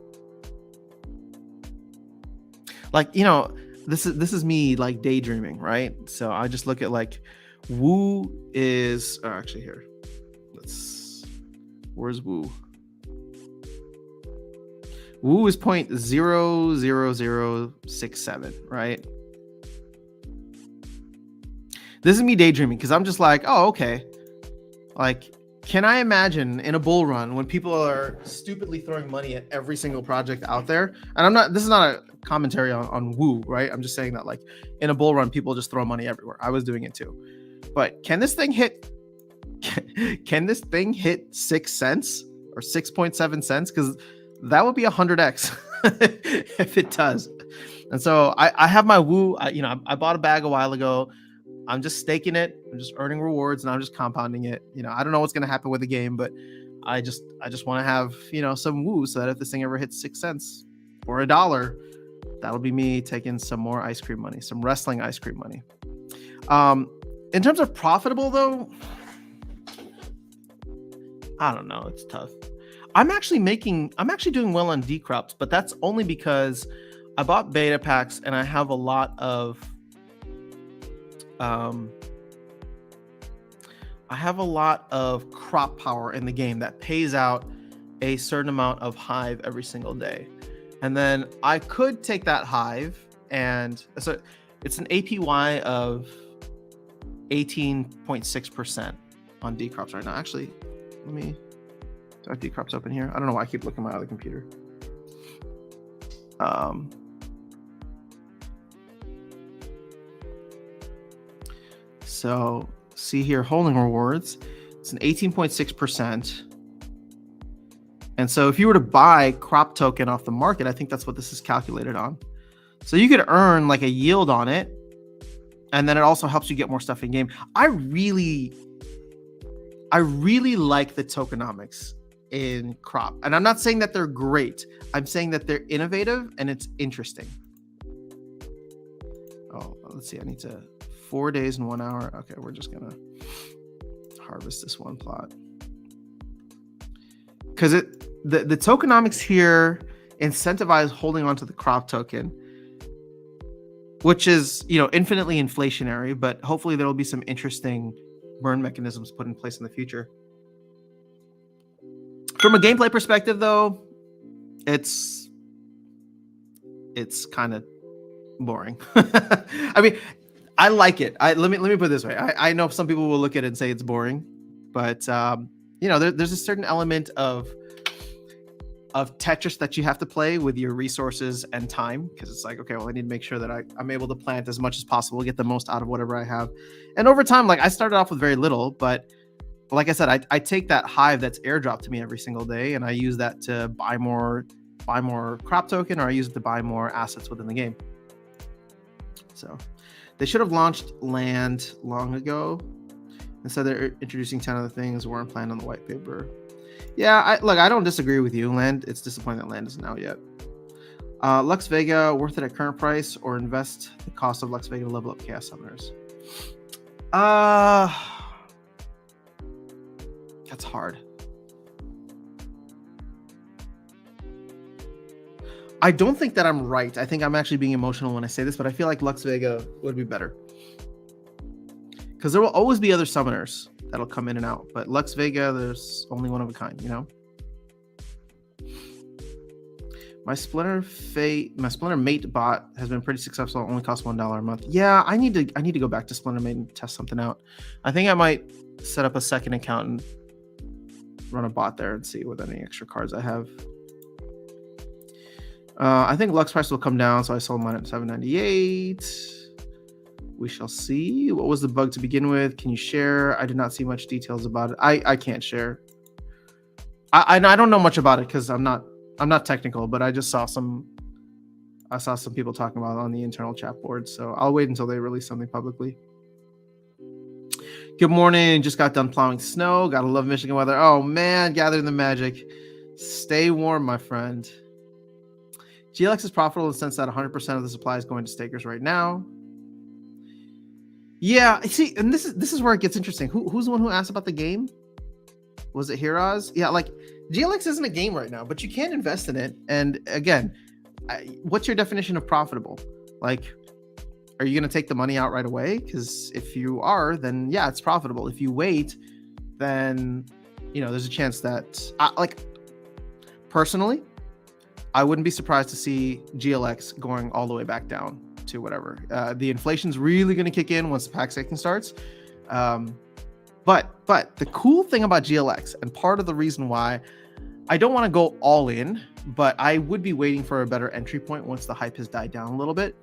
S1: Like this is me like daydreaming, right? So I just look at like Woo is actually here. Where's Woo? Woo is 0.00067, right? This is me daydreaming because I'm just like, oh, okay. Like, can I imagine in a bull run when people are stupidly throwing money at every single project out there? And this is not a commentary on Woo, right? I'm just saying that like in a bull run, people just throw money everywhere. I was doing it too. But can this thing hit 6 cents or 6.7 cents? Because that would be 100x if it does. And so I have my Woo. I bought a bag a while ago. I'm just staking it. I'm just earning rewards, and I'm just compounding it. I don't know what's going to happen with the game, but I just want to have some Woo, so that if this thing ever hits 6 cents or $1, that'll be me taking some more ice cream money, some wrestling ice cream money. In terms of profitable though, I don't know. It's tough. I'm actually doing well on D-Crops, but that's only because I bought beta packs and I have a lot of crop power in the game that pays out a certain amount of hive every single day. And then I could take that hive, and so it's an APY of 18.6% on D-Crops right now. Actually, do I have D-Crops open here? I don't know why I keep looking at my other computer. So see here, holding rewards, it's an 18.6%. And so if you were to buy crop token off the market, I think that's what this is calculated on. So you could earn like a yield on it. And then it also helps you get more stuff in game. I really like the tokenomics in crop. And I'm not saying that they're great. I'm saying that they're innovative and it's interesting. Oh, let's see. I need to 4 days and 1 hour. Okay, we're just gonna harvest this one plot. Because the tokenomics here incentivize holding onto the crop token, which is infinitely inflationary, but hopefully there will be some interesting burn mechanisms put in place in the future. From a gameplay perspective, though, it's kind of boring. I mean, I like it. Let me put it this way. I know some people will look at it and say it's boring, but there's a certain element of Tetris that you have to play with your resources and time, because it's like, okay, well, I need to make sure that I'm able to plant as much as possible, get the most out of whatever I have. And over time, like I started off with very little, but like I said, I take that hive that's airdropped to me every single day, and I use that to buy more crop token, or I use it to buy more assets within the game. So they should have launched land long ago. Instead, they're introducing 10 other things weren't planned on the white paper. Yeah, I don't disagree with you. Land, it's disappointing that land isn't out yet. Lux Vega, worth it at current price, or invest the cost of Lux Vega to level up Chaos Summoners? That's hard. I don't think that I'm right. I think I'm actually being emotional when I say this, but I feel like Lux Vega would be better. Because there will always be other summoners that'll come in and out. But Lux Vega, there's only one of a kind, you know? My Splinter Mate bot has been pretty successful. It only costs $1 a month. Yeah, I need to go back to Splinter Mate and test something out. I think I might set up a second account and run a bot there and see what any extra cards I have. I think Lux price will come down, so I sold mine at $7.98. We shall see. What was the bug to begin with? Can you share? I did not see much details about it. I can't share. I don't know much about it because I'm not technical, but I just saw some people talking about it on the internal chat board. So I'll wait until they release something publicly. Good morning. Just got done plowing snow. Gotta love Michigan weather. Oh man, gathering the magic. Stay warm, my friend. GLX is profitable in the sense that 100% of the supply is going to stakers right now. Yeah, see, and this is where it gets interesting. Who's the one who asked about the game? Was it Hiraz? Yeah, like GLX isn't a game right now, but you can invest in it. And again, what's your definition of profitable? Like, are you going to take the money out right away? Because if you are, then yeah, it's profitable. If you wait, then there's a chance that, personally, I wouldn't be surprised to see GLX going all the way back down to whatever. The inflation's really going to kick in once the pack staking starts. But the cool thing about GLX, and part of the reason why I don't want to go all in, but I would be waiting for a better entry point once the hype has died down a little bit,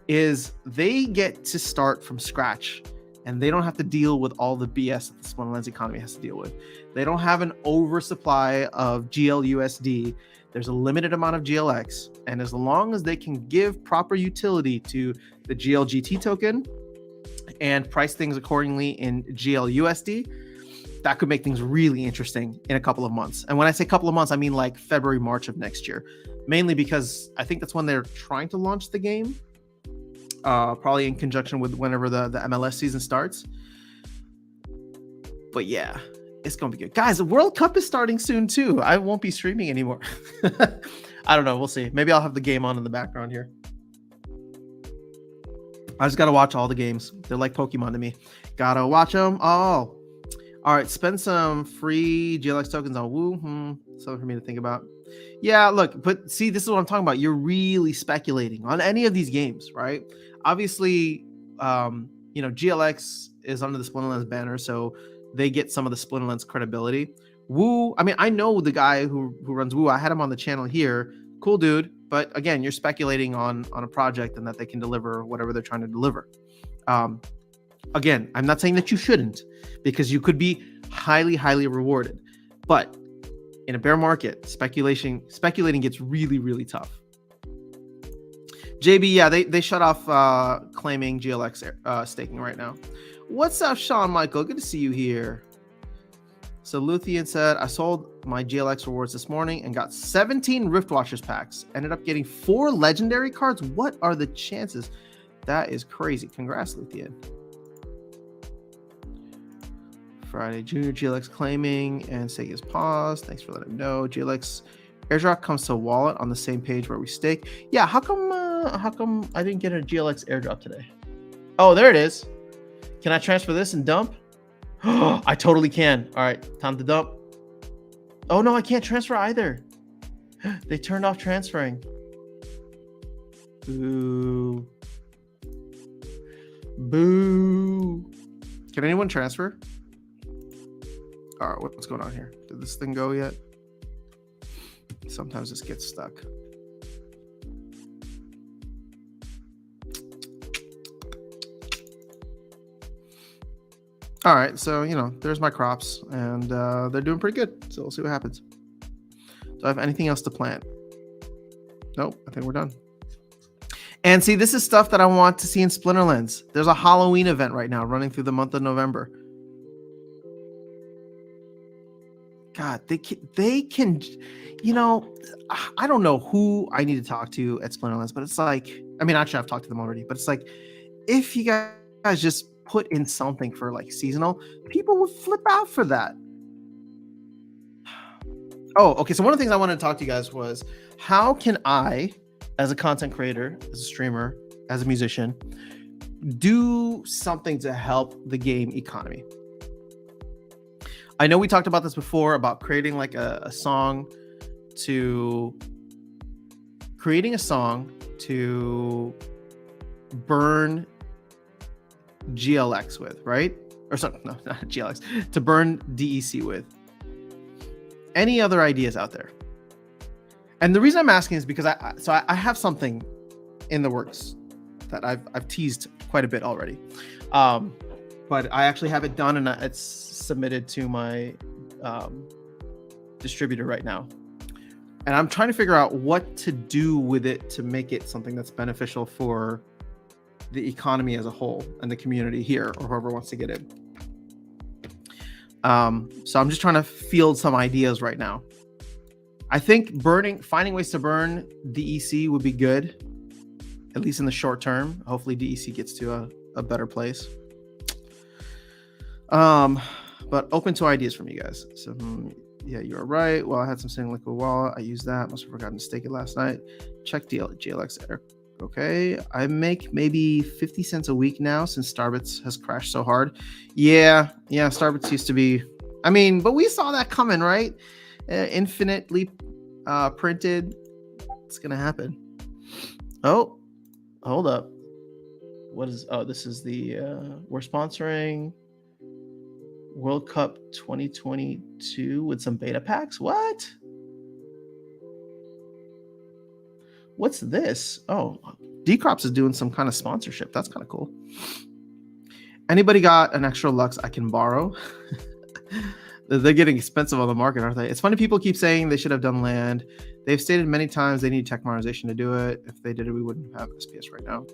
S1: is they get to start from scratch and they don't have to deal with all the BS that the Splinterlands economy has to deal with. They don't have an oversupply of GLUSD. There's a limited amount of GLX, and as long as they can give proper utility to the GLGT token and price things accordingly in GLUSD, that could make things really interesting in a couple of months. And when I say couple of months, I mean like February, March of next year, mainly because I think that's when they're trying to launch the game, probably in conjunction with whenever the MLS season starts. But yeah, it's going to be good. Guys, the World Cup is starting soon too. I won't be streaming anymore. I don't know. We'll see. Maybe I'll have the game on in the background here. I just got to watch all the games. They're like Pokemon to me. Got to watch them all. All right. Spend some free GLX tokens on Woo. Something for me to think about. Yeah, look, but see, this is what I'm talking about. You're really speculating on any of these games, right? Obviously, GLX is under the Splinterlands banner, so they get some of the Splinterlands credibility. Woo, I mean, I know the guy who runs Woo. I had him on the channel here. Cool dude. But again, you're speculating on a project and that they can deliver whatever they're trying to deliver. Again, I'm not saying that you shouldn't, because you could be highly, highly rewarded. But in a bear market, speculating gets really, really tough. JB, yeah, they shut off claiming GLX staking right now. What's up, Sean Michael? Good to see you here. So Luthien said, I sold my GLX rewards this morning and got 17 Rift Watchers packs. Ended up getting 4 legendary cards. What are the chances? That is crazy. Congrats, Luthien. Friday Junior GLX claiming and Sega's paused. Thanks for letting him know. GLX airdrop comes to wallet on the same page where we stake. Yeah, how come I didn't get a GLX airdrop today? Oh, there it is. Can I transfer this and dump? I totally can. All right, time to dump. Oh no, I can't transfer either. They turned off transferring. Boo. Boo. Can anyone transfer? All right, what's going on here? Did this thing go yet? Sometimes this gets stuck. All right, so, there's my crops, and they're doing pretty good. So we'll see what happens. Do I have anything else to plant? Nope, I think we're done. And see, this is stuff that I want to see in Splinterlands. There's a Halloween event right now running through the month of November. God, they can, I don't know who I need to talk to at Splinterlands, but it's like, I mean, actually I've talked to them already, but it's like, if you guys just put in something for like seasonal, people would flip out for that. Oh, okay. So one of the things I wanted to talk to you guys was, how can I, as a content creator, as a streamer, as a musician, do something to help the game economy? I know we talked about this before, about creating like a song to burn GLX with, right? Or something, no, not GLX, to burn DEC with. Any other ideas out there? And the reason I'm asking is because I have something in the works that I've teased quite a bit already. But I actually have it done, and it's submitted to my distributor right now. And I'm trying to figure out what to do with it to make it something that's beneficial for the economy as a whole and the community here, or whoever wants to get in. So I'm just trying to field some ideas right now. I think finding ways to burn DEC would be good, at least in the short term. Hopefully DEC gets to a better place. But open to ideas from you guys. So yeah, you're right. Well, I had some sitting liquid wallet. I used that. Must have forgotten to stake it last night. Check GLX there. Okay. I make maybe 50 cents a week now since Starbits has crashed so hard. Yeah. Starbits used to be, but we saw that coming, right? Infinitely printed. It's going to happen. Oh, hold up. This is the, we're sponsoring World Cup 2022 with some beta packs. What's this? Oh, Decrops is doing some kind of sponsorship. That's kind of cool. Anybody got an extra Lux I can borrow? They're getting expensive on the market, aren't they? It's funny, people keep saying they should have done land. They've stated many times they need tech modernization to do it. If they did it, we wouldn't have SPS right now.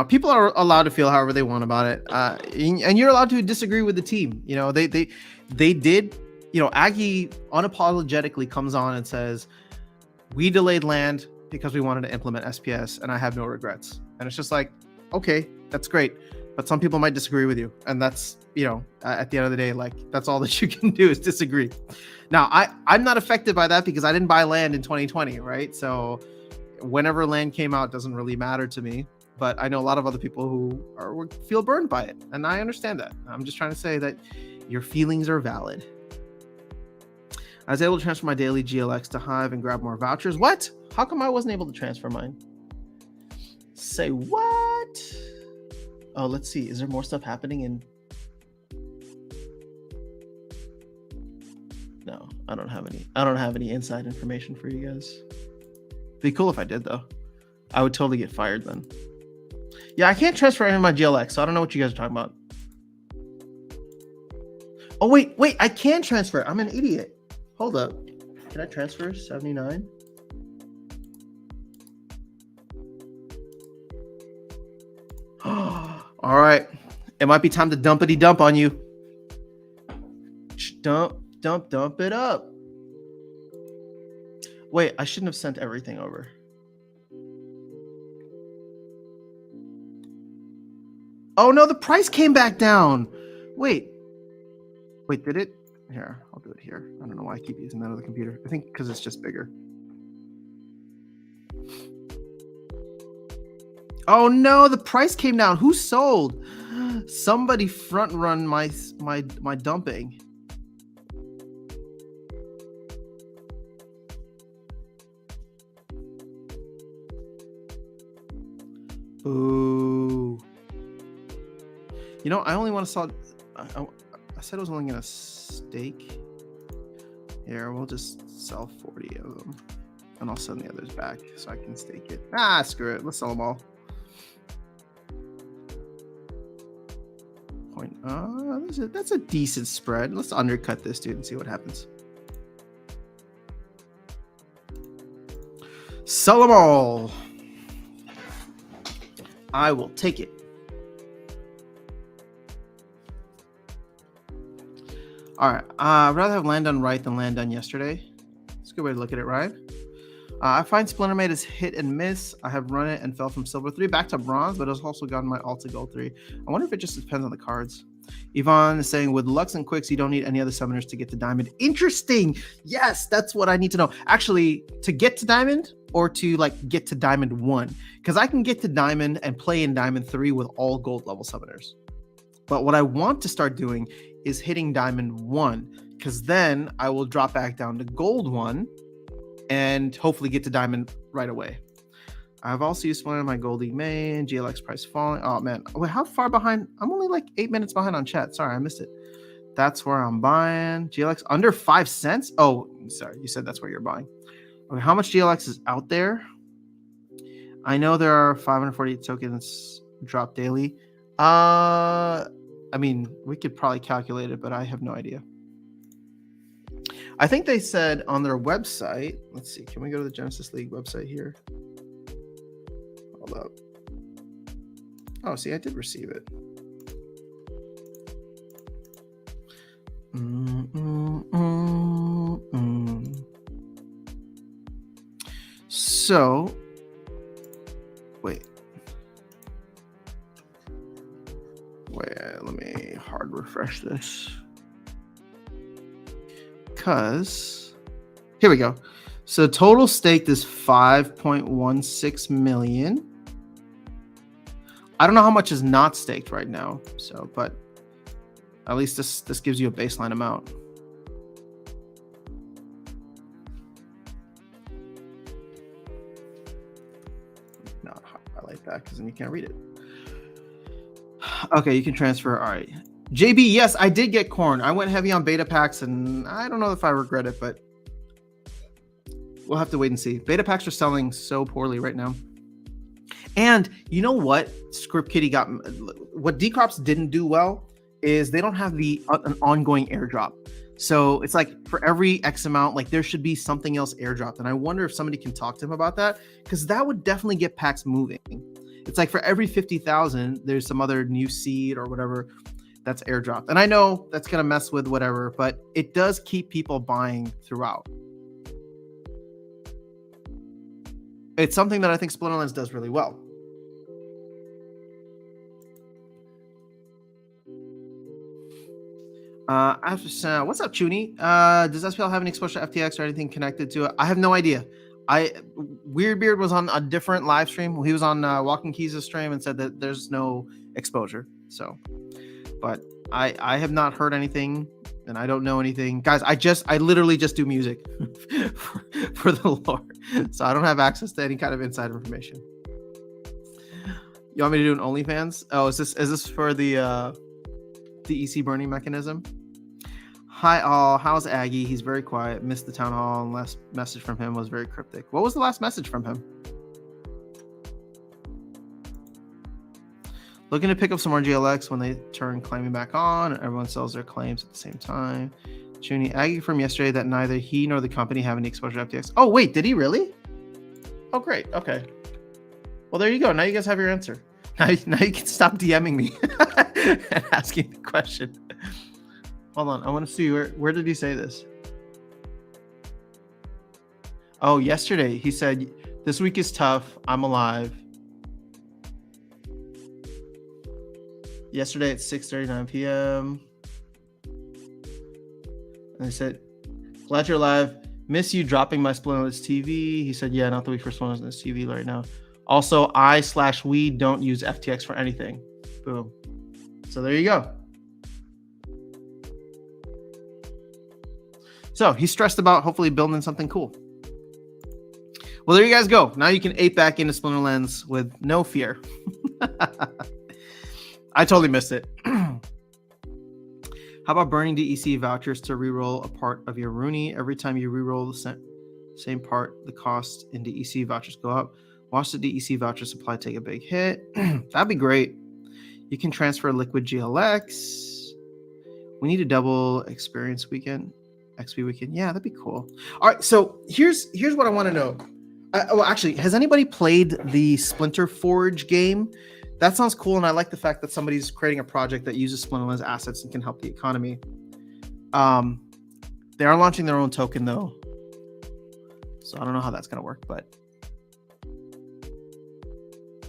S1: People are allowed to feel however they want about it, and you're allowed to disagree with the team. They did. Aggie unapologetically comes on and says, "We delayed land because we wanted to implement SPS, and I have no regrets." And it's just like, okay, that's great, but some people might disagree with you, and that's at the end of the day, like, that's all that you can do is disagree. Now, I'm not affected by that because I didn't buy land in 2020, right? So whenever land came out doesn't really matter to me. But I know a lot of other people who feel burned by it, and I understand that. I'm just trying to say that your feelings are valid. I was able to transfer my daily GLX to Hive and grab more vouchers. What? How come I wasn't able to transfer mine? Say what? Oh, let's see. Is there more stuff happening in? No, I don't have any inside information for you guys. Be cool if I did, though. I would totally get fired then. Yeah, I can't transfer any of my GLX, so I don't know what you guys are talking about. Oh, wait, I can transfer. I'm an idiot. Hold up. Can I transfer 79? All right. It might be time to dumpity dump on you. Dump it up. Wait, I shouldn't have sent everything over. Oh no, the price came back down. Wait, did it? Here, I'll do it here. I don't know why I keep using that other computer. I think because it's just bigger. Oh no, the price came down. Who sold? Somebody front run my dumping. Ooh. I only want to sell. I said I was only going to stake. Here, we'll just sell 40 of them. And I'll send the others back so I can stake it. Screw it. Let's sell them all. That's a decent spread. Let's undercut this, dude, and see what happens. Sell them all. I will take it. All right. I'd rather have land done right than land done yesterday. It's a good way to look at it, right? I find Splintermade is hit and miss. I have run it and fell from silver 3 back to bronze, but it's also gotten my alt to gold 3. I wonder if it just depends on the cards. Yvonne is saying, with Lux and Quicks, you don't need any other summoners to get to diamond. Interesting. Yes, that's what I need to know. Actually, to get to diamond or to like get to diamond 1, because I can get to diamond and play in diamond 3 with all gold level summoners. But what I want to start doing is hitting diamond 1, because then I will drop back down to gold 1 and hopefully get to diamond right away. I've also used Splinter in my Gold League main. GLX price falling. Oh man, wait, how far behind? I'm only like 8 minutes behind on chat. Sorry, I missed it. That's where I'm buying. GLX under 5 cents. Oh, sorry, you said that's where you're buying. Okay, how much GLX is out there? I know there are 548 tokens drop daily. I mean, we could probably calculate it, but I have no idea. I think they said on their website, let's see, can we go to the Genesis League website here? Hold up. Oh, see, I did receive it. So, wait, let me hard refresh this. Because here we go. So total staked is 5.16 million. I don't know how much is not staked right now. So, but at least this gives you a baseline amount. Not highlight that because then you can't read it. Okay, you can transfer. All right. JB, yes, I did get corn. I went heavy on beta packs, and I don't know if I regret it, but we'll have to wait and see. Beta packs are selling so poorly right now. And you know what? Script Kitty got what Decrops didn't do well is they don't have an ongoing airdrop. So it's like for every X amount, like there should be something else airdropped. And I wonder if somebody can talk to him about that, because that would definitely get packs moving. It's like for every 50,000, there's some other new seed or whatever that's airdropped. And I know that's going to mess with whatever, but it does keep people buying throughout. It's something that I think Splinterlands does really well. What's up, Chuny? Does SPL have any exposure to FTX or anything connected to it? I have no idea. Weirdbeard was on a different live stream. He was on Walking Keys' stream and said that there's no exposure. So, but I have not heard anything, and I don't know anything, guys. I literally just do music for the Lord, so I don't have access to any kind of inside information. You want me to do an OnlyFans? Oh, is this for the EC burning mechanism? Hi all, how's Aggie? He's very quiet. Missed the town hall, and last message from him was very cryptic. What was the last message from him? Looking to pick up some more GLX when they turn claiming back on and everyone sells their claims at the same time. Junie, Aggie from yesterday that neither he nor the company have any exposure to FTX. Oh, wait, did he really? Oh, great. Okay. Well, there you go. Now you guys have your answer. Now you can stop DMing me and asking the question. Hold on. I want to see where did he say this? Oh, yesterday he said, this week is tough. I'm alive. Yesterday at 6:39 p.m. And I said, glad you're alive. Miss you dropping my Splinterlands TV. He said, yeah, not the week for Splinterlands TV right now. Also, we don't use FTX for anything. Boom. So there you go. So he's stressed about hopefully building something cool. Well, there you guys go. Now you can ape back into Splinterlands with no fear. I totally missed it. How about burning DEC vouchers to reroll a part of your Rooney? Every time you reroll the same part, the cost in DEC vouchers go up. Watch the DEC voucher supply take a big hit. That'd be great. You can transfer liquid GLX. We need a double experience weekend. XP weekend. Yeah, that'd be cool. All right, so here's what I want to know. Well, actually, has anybody played the Splinter Forge game? That sounds cool, and I like the fact that somebody's creating a project that uses Splinterlands assets and can help the economy. They are launching their own token though, so I don't know how that's gonna work. But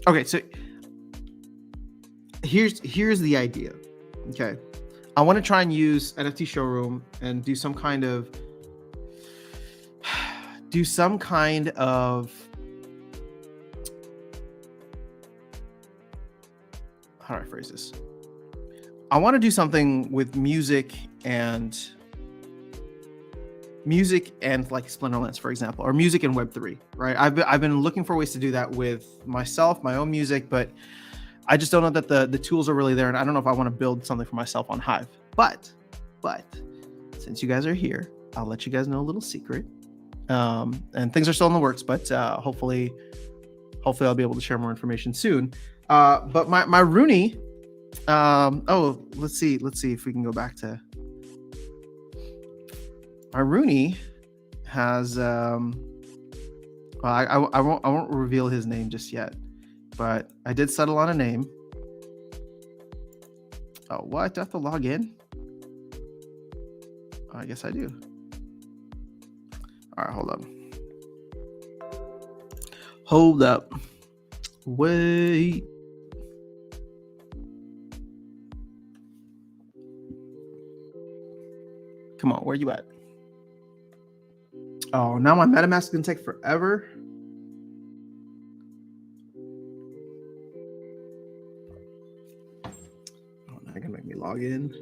S1: okay, so here's the idea. Okay, I want to try and use NFT Showroom and do some kind of how do I phrase this? I want to do something with music and like Splinterlands, for example, or music and Web3, right? I've been looking for ways to do that with myself, my own music, but I just don't know that the tools are really there, and I don't know if I want to build something for myself on Hive. But since you guys are here, I'll let you guys know a little secret. And things are still in the works, but hopefully I'll be able to share more information soon. But my Rooney, let's see if we can go back to my Rooney has I won't reveal his name just yet, but I did settle on a name. Oh, what? Do I have to log in? I guess I do. All right, hold up. Wait. Come on, where you at? Oh, now my MetaMask is gonna take forever. Oh, now you're gonna make me log in.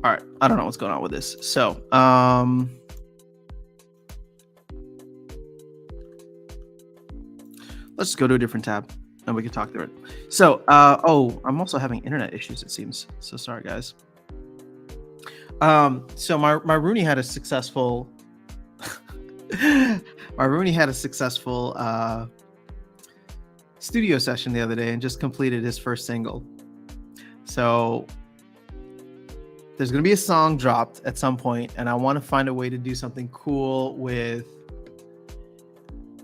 S1: All right, I don't know what's going on with this. So, let's just go to a different tab and we can talk through it. So, I'm also having internet issues, it seems. So sorry, guys. So my Rooney had a successful studio session the other day and just completed his first single. So there's going to be a song dropped at some point, and I want to find a way to do something cool with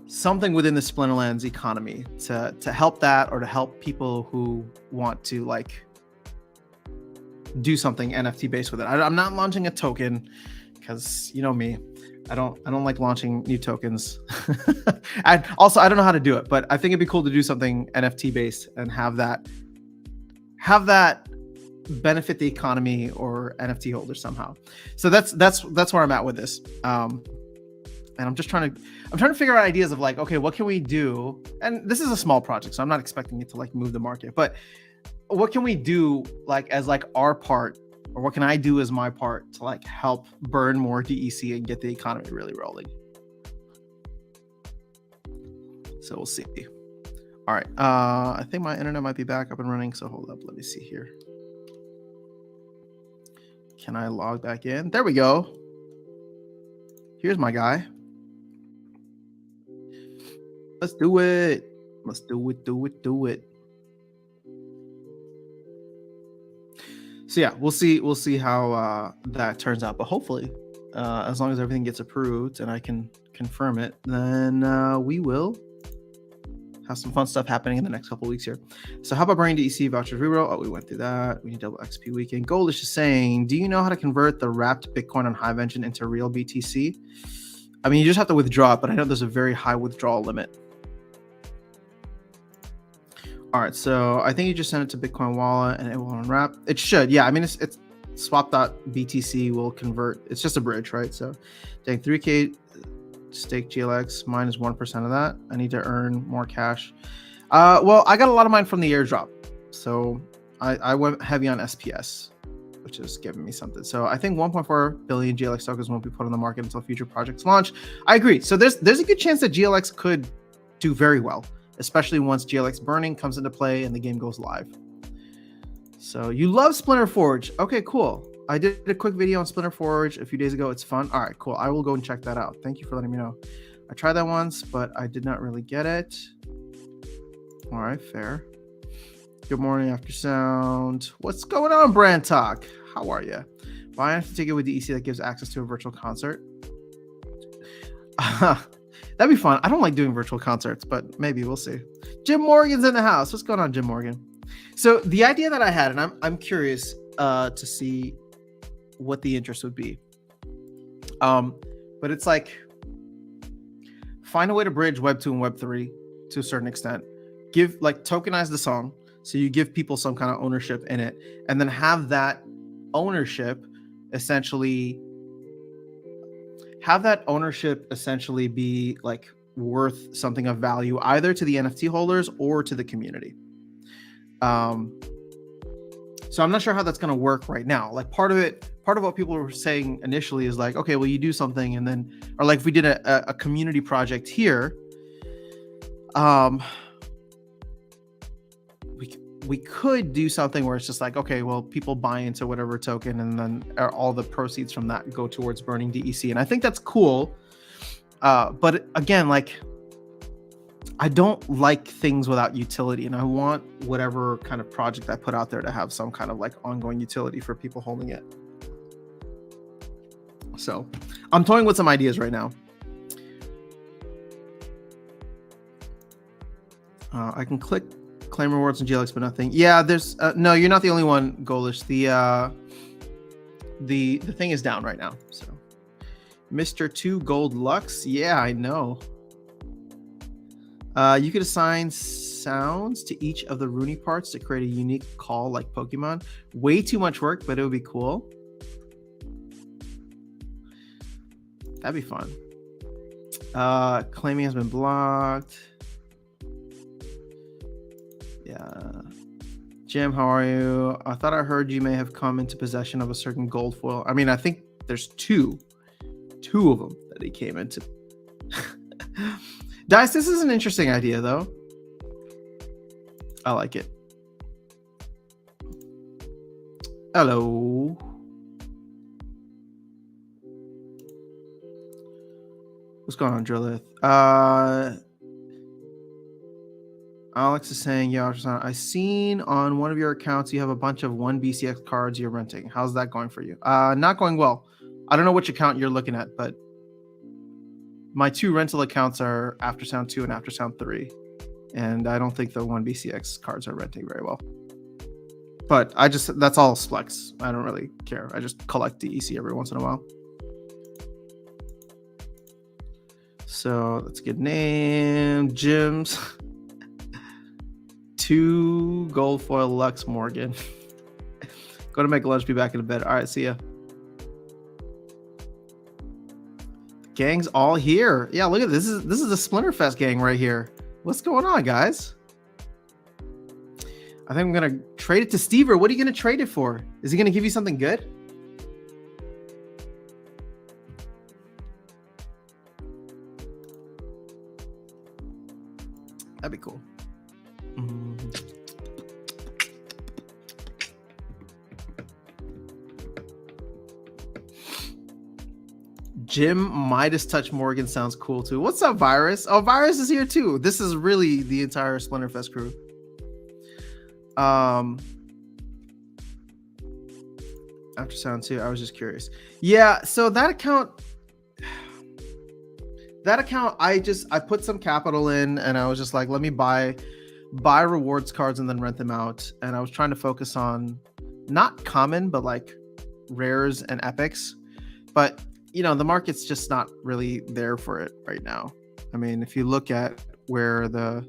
S1: something within the Splinterlands economy to help that, or to help people who want to like do something NFT based with it. I'm not launching a token because you know me, I don't like launching new tokens. And also I don't know how to do it, but I think it'd be cool to do something NFT based and have that benefit the economy or NFT holders somehow. So that's where I'm at with this. And I'm trying to figure out ideas of like, okay, what can we do? And this is a small project, so I'm not expecting it to like move the market, but what can we do like as like our part, or what can I do as my part to like help burn more DEC and get the economy really rolling? So we'll see. All right. I think my internet might be back up and running. So hold up. Let me see here. Can I log back in? There we go. Here's my guy. Let's do it. Let's do it. So yeah, we'll see how that turns out. But hopefully, as long as everything gets approved and I can confirm it, then we will have some fun stuff happening in the next couple of weeks here. So how about bringing DEC vouchers reroll? Oh, we went through that. We need double XP weekend. Gold is just saying, do you know how to convert the wrapped Bitcoin on Hive Engine into real BTC? I mean, you just have to withdraw it, but I know there's a very high withdrawal limit. All right, so I think you just send it to Bitcoin wallet and it will unwrap. It should, yeah. I mean, it's swap.btc will convert. It's just a bridge, right? So, dang, 3K stake GLX. Mine is 1% of that. I need to earn more cash. Well, I got a lot of mine from the airdrop, so I went heavy on SPS, which is giving me something. So I think 1.4 billion GLX tokens won't be put on the market until future projects launch. I agree. So there's a good chance that GLX could do very well, especially once GLX burning comes into play and the game goes live. So you love Splinter Forge. Okay, cool. I did a quick video on Splinter Forge a few days ago. It's fun. All right, cool. I will go and check that out. Thank you for letting me know. I tried that once, but I did not really get it. All right, fair. Good morning, After Sound. What's going on, Brand Talk? How are you? Buy an NFT ticket with DEC that gives access to a virtual concert. That'd be fun. I don't like doing virtual concerts, but maybe we'll see. Jim Morgan's in the house. What's going on, Jim Morgan? So the idea that I had, and I'm curious to see what the interest would be. But it's like, find a way to bridge Web 2 and Web 3 to a certain extent. Tokenize the song, so you give people some kind of ownership in it, and then have that ownership essentially be like worth something of value either to the NFT holders or to the community. So I'm not sure how that's going to work right now. Like part of what people were saying initially is like, okay, well, you do something and then, or like if we did a community project here, we could do something where it's just like, okay, well, people buy into whatever token and then all the proceeds from that go towards burning DEC. And I think that's cool. But again, like, I don't like things without utility, and I want whatever kind of project I put out there to have some kind of like ongoing utility for people holding it. So I'm toying with some ideas right now. I can click claim rewards and GLX, but nothing. Yeah, there's no, you're not the only one, Golish. The thing is down right now. So Mr. 2 Gold Lux. Yeah, I know. You could assign sounds to each of the Rooney parts to create a unique call like Pokemon. Way too much work, but it would be cool. That'd be fun. Claiming has been blocked. Yeah. Jim, how are you? I thought I heard you may have come into possession of a certain gold foil. I mean, I think there's two of them that he came into. Dice, this is an interesting idea, though. I like it. Hello. What's going on, Drillith? Alex is saying, yeah, I seen on one of your accounts you have a bunch of 1BCX cards you're renting. How's that going for you? Not going well. I don't know which account you're looking at, but my 2 rental accounts are Aftersound 2 and Aftersound 3. And I don't think the 1BCX cards are renting very well. But that's all Splex. I don't really care. I just collect DEC every once in a while. So that's a good name. Jim's 2 gold foil Lux Morgan. Go to make lunch, be back in the bed. All right, see ya. Gang's all here. Yeah, look at this. This is a Splinterfest gang right here. What's going on, guys? I think I'm gonna trade it to Stever. What are you gonna trade it for? Is he gonna give you something good? That'd be cool. Jim Midas Touch Morgan sounds cool too. What's up, Virus? Oh, Virus is here too. This is really the entire Splinterfest crew. Aftersound 2, I was just curious. Yeah, so that account, I put some capital in and I was just like, let me buy rewards cards and then rent them out. And I was trying to focus on not common, but like rares and epics. But you know, the market's just not really there for it right now. I mean, if you look at where the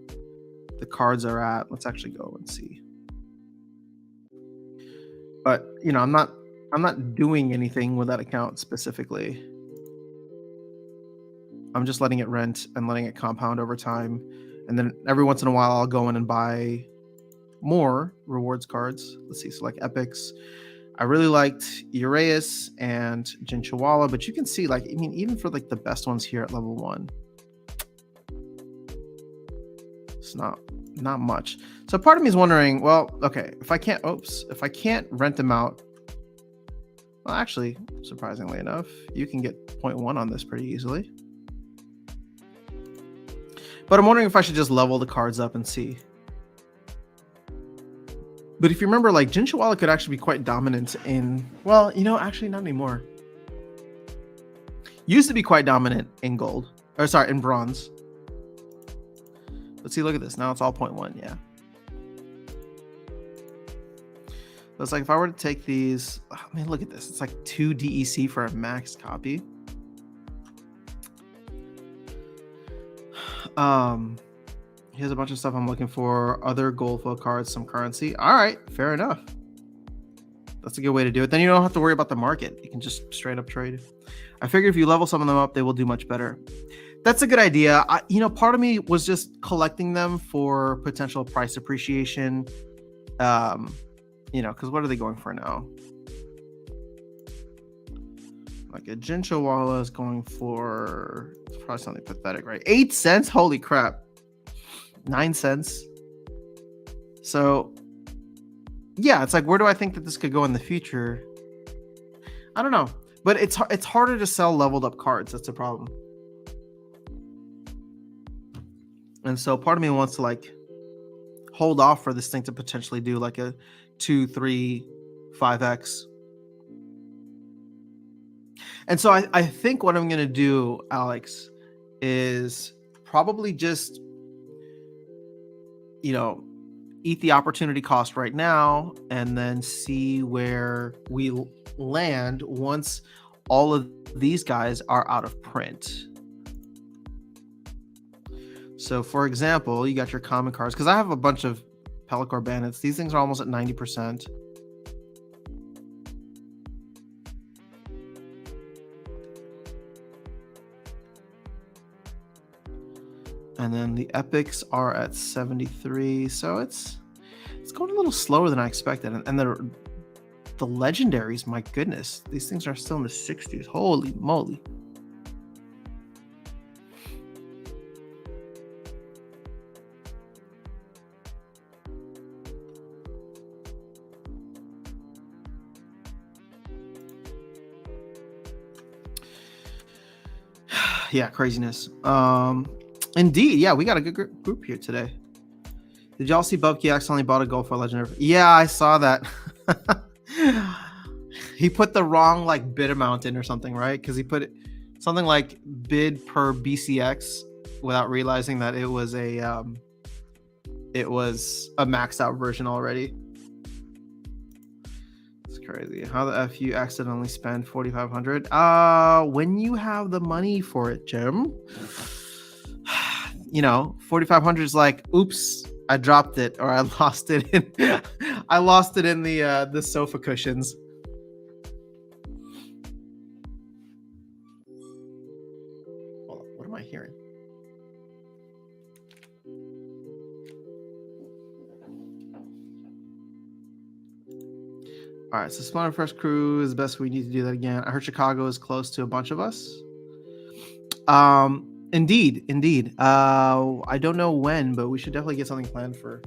S1: cards are at, let's actually go and see. But you know, I'm not doing anything with that account specifically. I'm just letting it rent and letting it compound over time. And then every once in a while, I'll go in and buy more rewards cards. Let's see, so like epics. I really liked Uraeus and Jinchawala, but you can see, like, I mean, even for like the best ones here at level 1, it's not much. So part of me is wondering, well, okay, if I can't rent them out, well, actually, surprisingly enough, you can get 0.1 on this pretty easily. But I'm wondering if I should just level the cards up and see. But if you remember, like, Jinchawala could actually be quite dominant in, well, you know, actually not anymore. Used to be quite dominant in gold. Or sorry, in bronze. Let's see, look at this. Now it's all 0.1, yeah. So it's like if I were to take these, I mean, look at this. It's like 2 DEC for a max copy. Here's a bunch of stuff I'm looking for. Other gold foil cards, some currency. All right, fair enough. That's a good way to do it. Then you don't have to worry about the market. You can just straight up trade. I figure if you level some of them up, they will do much better. That's a good idea. Part of me was just collecting them for potential price appreciation. Because what are they going for now? Like a Jinchawala is going for, it's probably something pathetic, right? 8 cents? Holy crap. 9 cents. So, yeah, it's like, where do I think that this could go in the future? I don't know. But it's harder to sell leveled up cards. That's a problem. And so part of me wants to like hold off for this thing to potentially do like a 2, 3, 5x. And so I think what I'm going to do, Alex, is probably just, eat the opportunity cost right now and then see where we land once all of these guys are out of print. So, for example, you got your common cards, because I have a bunch of Pelacor Bandits. These things are almost at 90%. And then the epics are at 73. So it's going a little slower than I expected. And the legendaries, my goodness, these things are still in the 60s. Holy moly. Yeah, craziness. Indeed, yeah, we got a good group here today. Did y'all see Bubkey accidentally bought a gold for legendary? Yeah, I saw that. He put the wrong like bid amount in or something, right? Because he put something like bid per BCX without realizing that it was a maxed out version already. It's crazy. How the F you accidentally spend 4,500? When you have the money for it, Jim. 4,500 is like, oops, I dropped it, or I lost it in the sofa cushions. Hold on, what am I hearing? All right, so Splinter First Crew is the best. We need to do that again. I heard Chicago is close to a bunch of us. Indeed. I don't know when, but we should definitely get something planned for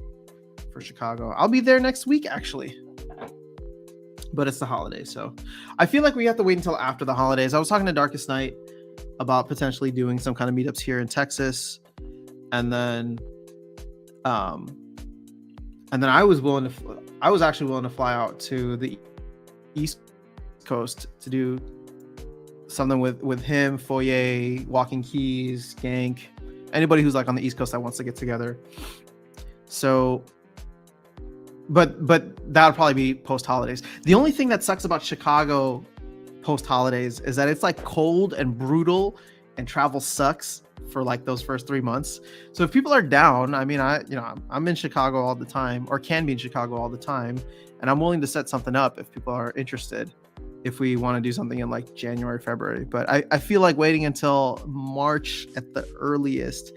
S1: Chicago. I'll be there next week, actually. But it's the holidays, so I feel like we have to wait until after the holidays. I was talking to Darkest Night about potentially doing some kind of meetups here in Texas, and then I was actually willing to fly out to the East Coast to do something with him, Foyer, Walking Keys, Gank, anybody who's like on the East Coast that wants to get together. So, but that would probably be post holidays. The only thing that sucks about Chicago post holidays is that it's like cold and brutal, and travel sucks for like those first 3 months. So if people are down, I mean, I'm in Chicago all the time, or can be in Chicago all the time, and I'm willing to set something up if people are interested, if we want to do something in like January, February. But I feel like waiting until March at the earliest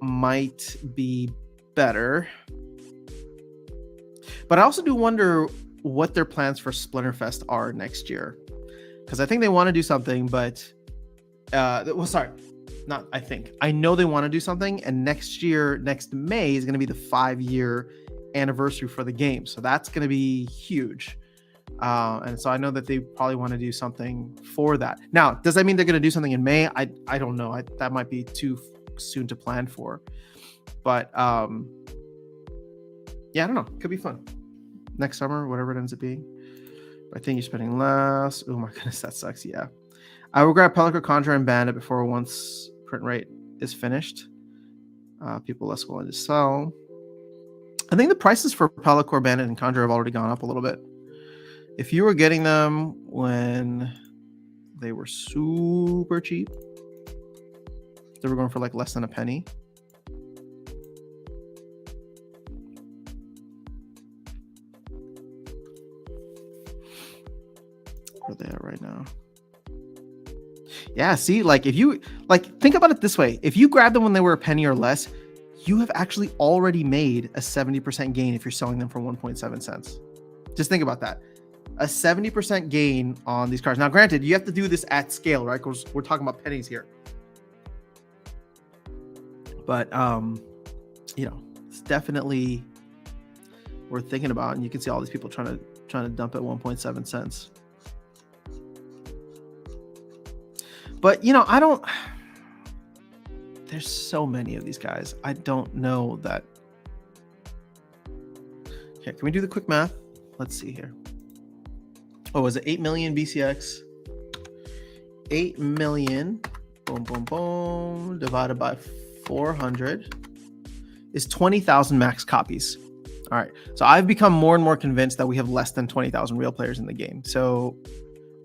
S1: might be better. But I also do wonder what their plans for Splinterfest are next year, because I think they want to do something, but I know they want to do something, and next May is going to be the 5-year anniversary for the game, so that's going to be huge. And so I know that they probably want to do something for that. Now, does that mean they're going to do something in May? I don't know. That might be too soon to plan for. But yeah, I don't know. Could be fun. Next summer, whatever it ends up being. But I think you're spending less. Oh my goodness, that sucks. Yeah. I will grab Pelacor, Conjure, and Bandit print rate is finished. People less willing to sell. I think the prices for Pelacor, Bandit, and Conjure have already gone up a little bit. If you were getting them when they were super cheap, they were going for like less than a penny. Where are they at right now? Yeah, see, like if you think about it this way, if you grab them when they were a penny or less, you have actually already made a 70% gain if you're selling them for 1.7 cents. Just think about that. A 70% gain on these cards. Now, granted, you have to do this at scale, right? Because we're talking about pennies here. But, it's definitely worth thinking about. And you can see all these people trying to dump at 1.7 cents. But, there's so many of these guys. I don't know that. Okay, can we do the quick math? Let's see here. Oh, was it 8 million BCX? 8 million, boom, boom, boom, divided by 400 is 20,000 max copies. All right, so I've become more and more convinced that we have less than 20,000 real players in the game. So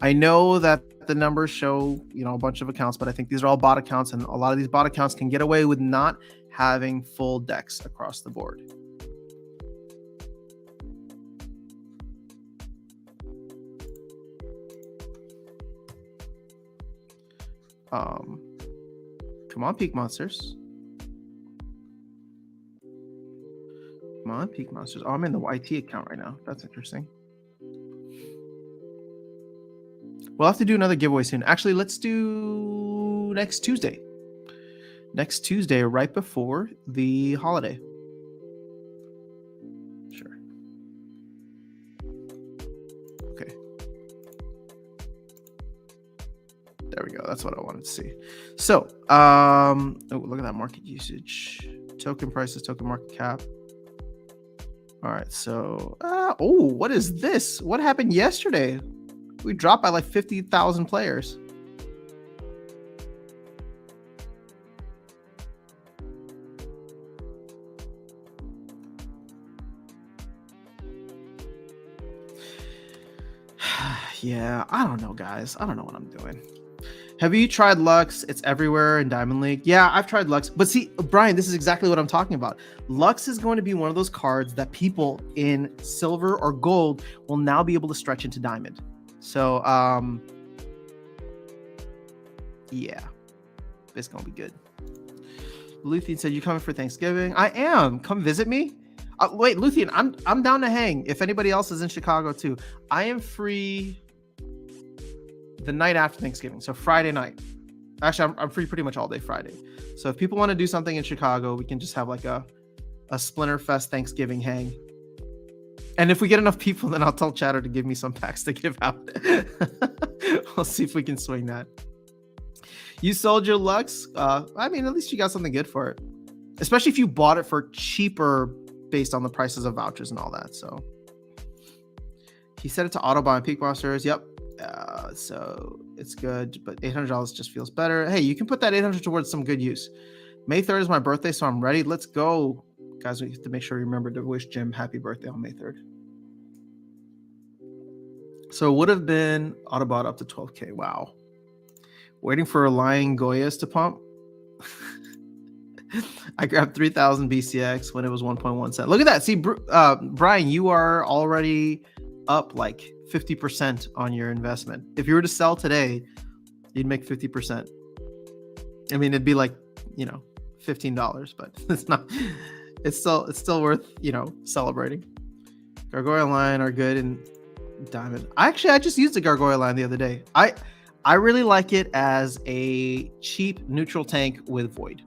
S1: I know that the numbers show, a bunch of accounts, but I think these are all bot accounts, and a lot of these bot accounts can get away with not having full decks across the board. Come on, Peak Monsters. Come on, Peak Monsters. Oh, I'm in the YT account right now. That's interesting. We'll have to do another giveaway soon. Actually, let's do next Tuesday. Next Tuesday, right before the holiday. Sure. Okay. There we go. That's what I wanted to see. So, look at that market usage. Token prices, token market cap. All right. So, what is this? What happened yesterday? We dropped by like 50,000 players. Yeah, I don't know, guys. I don't know what I'm doing. Have you tried Lux? It's everywhere in Diamond League. Yeah, I've tried Lux. But see, Brian, this is exactly what I'm talking about. Lux is going to be one of those cards that people in silver or gold will now be able to stretch into Diamond. So, yeah, it's going to be good. Luthien said, you coming for Thanksgiving? I am. Come visit me. Wait, Luthien, I'm down to hang. If anybody else is in Chicago too, I am free the night after Thanksgiving. So Friday night. Actually, I'm free pretty much all day Friday. So if people want to do something in Chicago, we can just have like a Splinterfest Thanksgiving hang. And if we get enough people, then I'll tell Chatter to give me some packs to give out. We'll see if we can swing that. You sold your Lux. I mean, at least you got something good for it. Especially if you bought it for cheaper based on the prices of vouchers and all that. So he set it to auto buy on Peak Monsters. Yep. So it's good, but $800 just feels better. Hey, you can put that $800 towards some good use. May 3rd is my birthday, so I'm ready. Let's go. Guys, we have to make sure you remember to wish Jim happy birthday on May 3rd. So it would have been Autobot up to 12K. Wow. Waiting for Lying Goyas to pump. I grabbed 3,000 BCX when it was 1.1 cent. Look at that. See, Brian, you are already up like 50% on your investment. If you were to sell today, you'd make 50%. I mean, it'd be like, $15, but it's not. It's still worth, celebrating. Gargoyle line are good in Diamond. I just used the Gargoyle line the other day. I really like it as a cheap neutral tank with Void.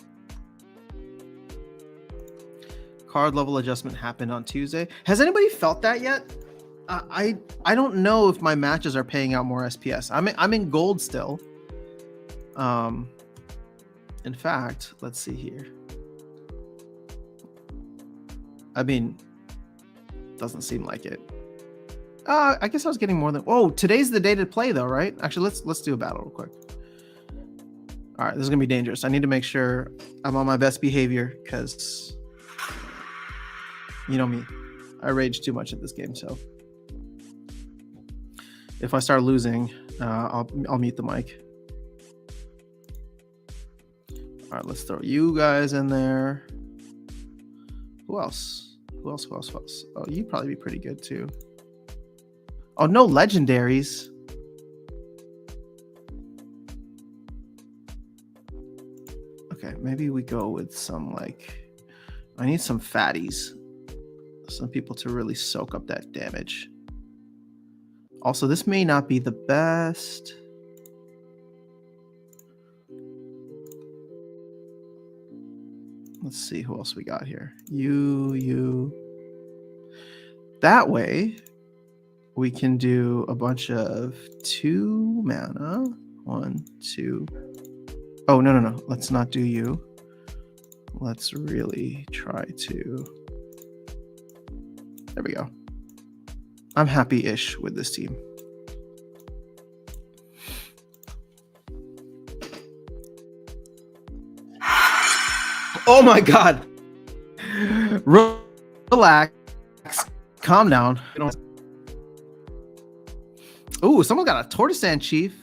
S1: Card level adjustment happened on Tuesday. Has anybody felt that yet? I don't know if my matches are paying out more SPS. I'm in gold still. In fact, let's see here. I mean, doesn't seem like it. I guess I was getting more than. Oh, today's the day to play though, right? Actually, let's do a battle real quick. All right, this is gonna be dangerous. I need to make sure I'm on my best behavior because you know me, I rage too much at this game. So if I start losing, I'll mute the mic. All right, let's throw you guys in there. Who else? Who else? Oh, you'd probably be pretty good too. Oh, no legendaries. Okay, maybe we go with some like, I need some fatties. Some people to really soak up that damage. Also, this may not be the best. Let's see who else we got here. You. That way, we can do a bunch of 2 mana. 1, 2. Oh, no. Let's not do you. Let's really try to. There we go. I'm happy-ish with this team. Oh my God. Relax. Calm down. Ooh, someone got a Tortoisan Chief.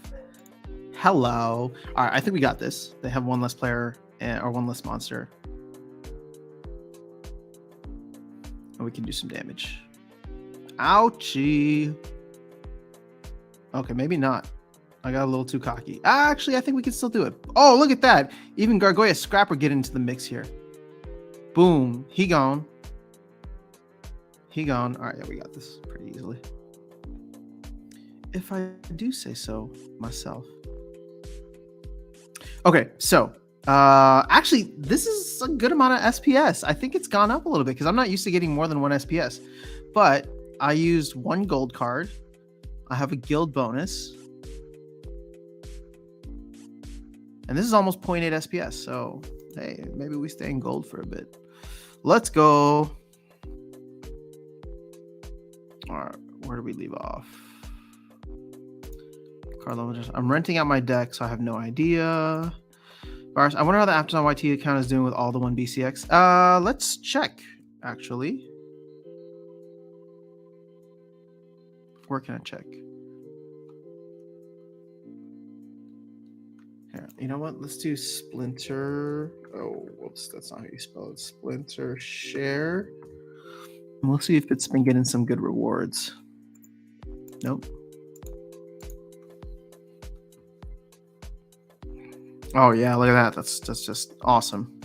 S1: Hello. All right, I think we got this. They have 1 less player or 1 less monster. And we can do some damage. Ouchie. Okay, maybe not. I got a little too cocky. Actually, I think we can still do it. Oh, look at that. Even Gargoyle Scrapper get into the mix here. Boom. He gone. All right, yeah, we got this pretty easily. If I do say so myself. Okay, so actually, this is a good amount of SPS. I think it's gone up a little bit because I'm not used to getting more than 1 SPS. But I used 1 gold card. I have a guild bonus. And this is almost 0.8 SPS. So, hey, maybe we stay in gold for a bit. Let's go. All right, where do we leave off? I'm renting out my deck, so I have no idea. Virus, I wonder how the Aptos on YT account is doing with all the 1 BCX. Let's check, actually. Where can I check? Here, you know what? Let's do Splinter. Oh, whoops, that's not how you spell it. Splinter share. And we'll see if it's been getting some good rewards. Nope. Oh yeah, look at that. That's just awesome.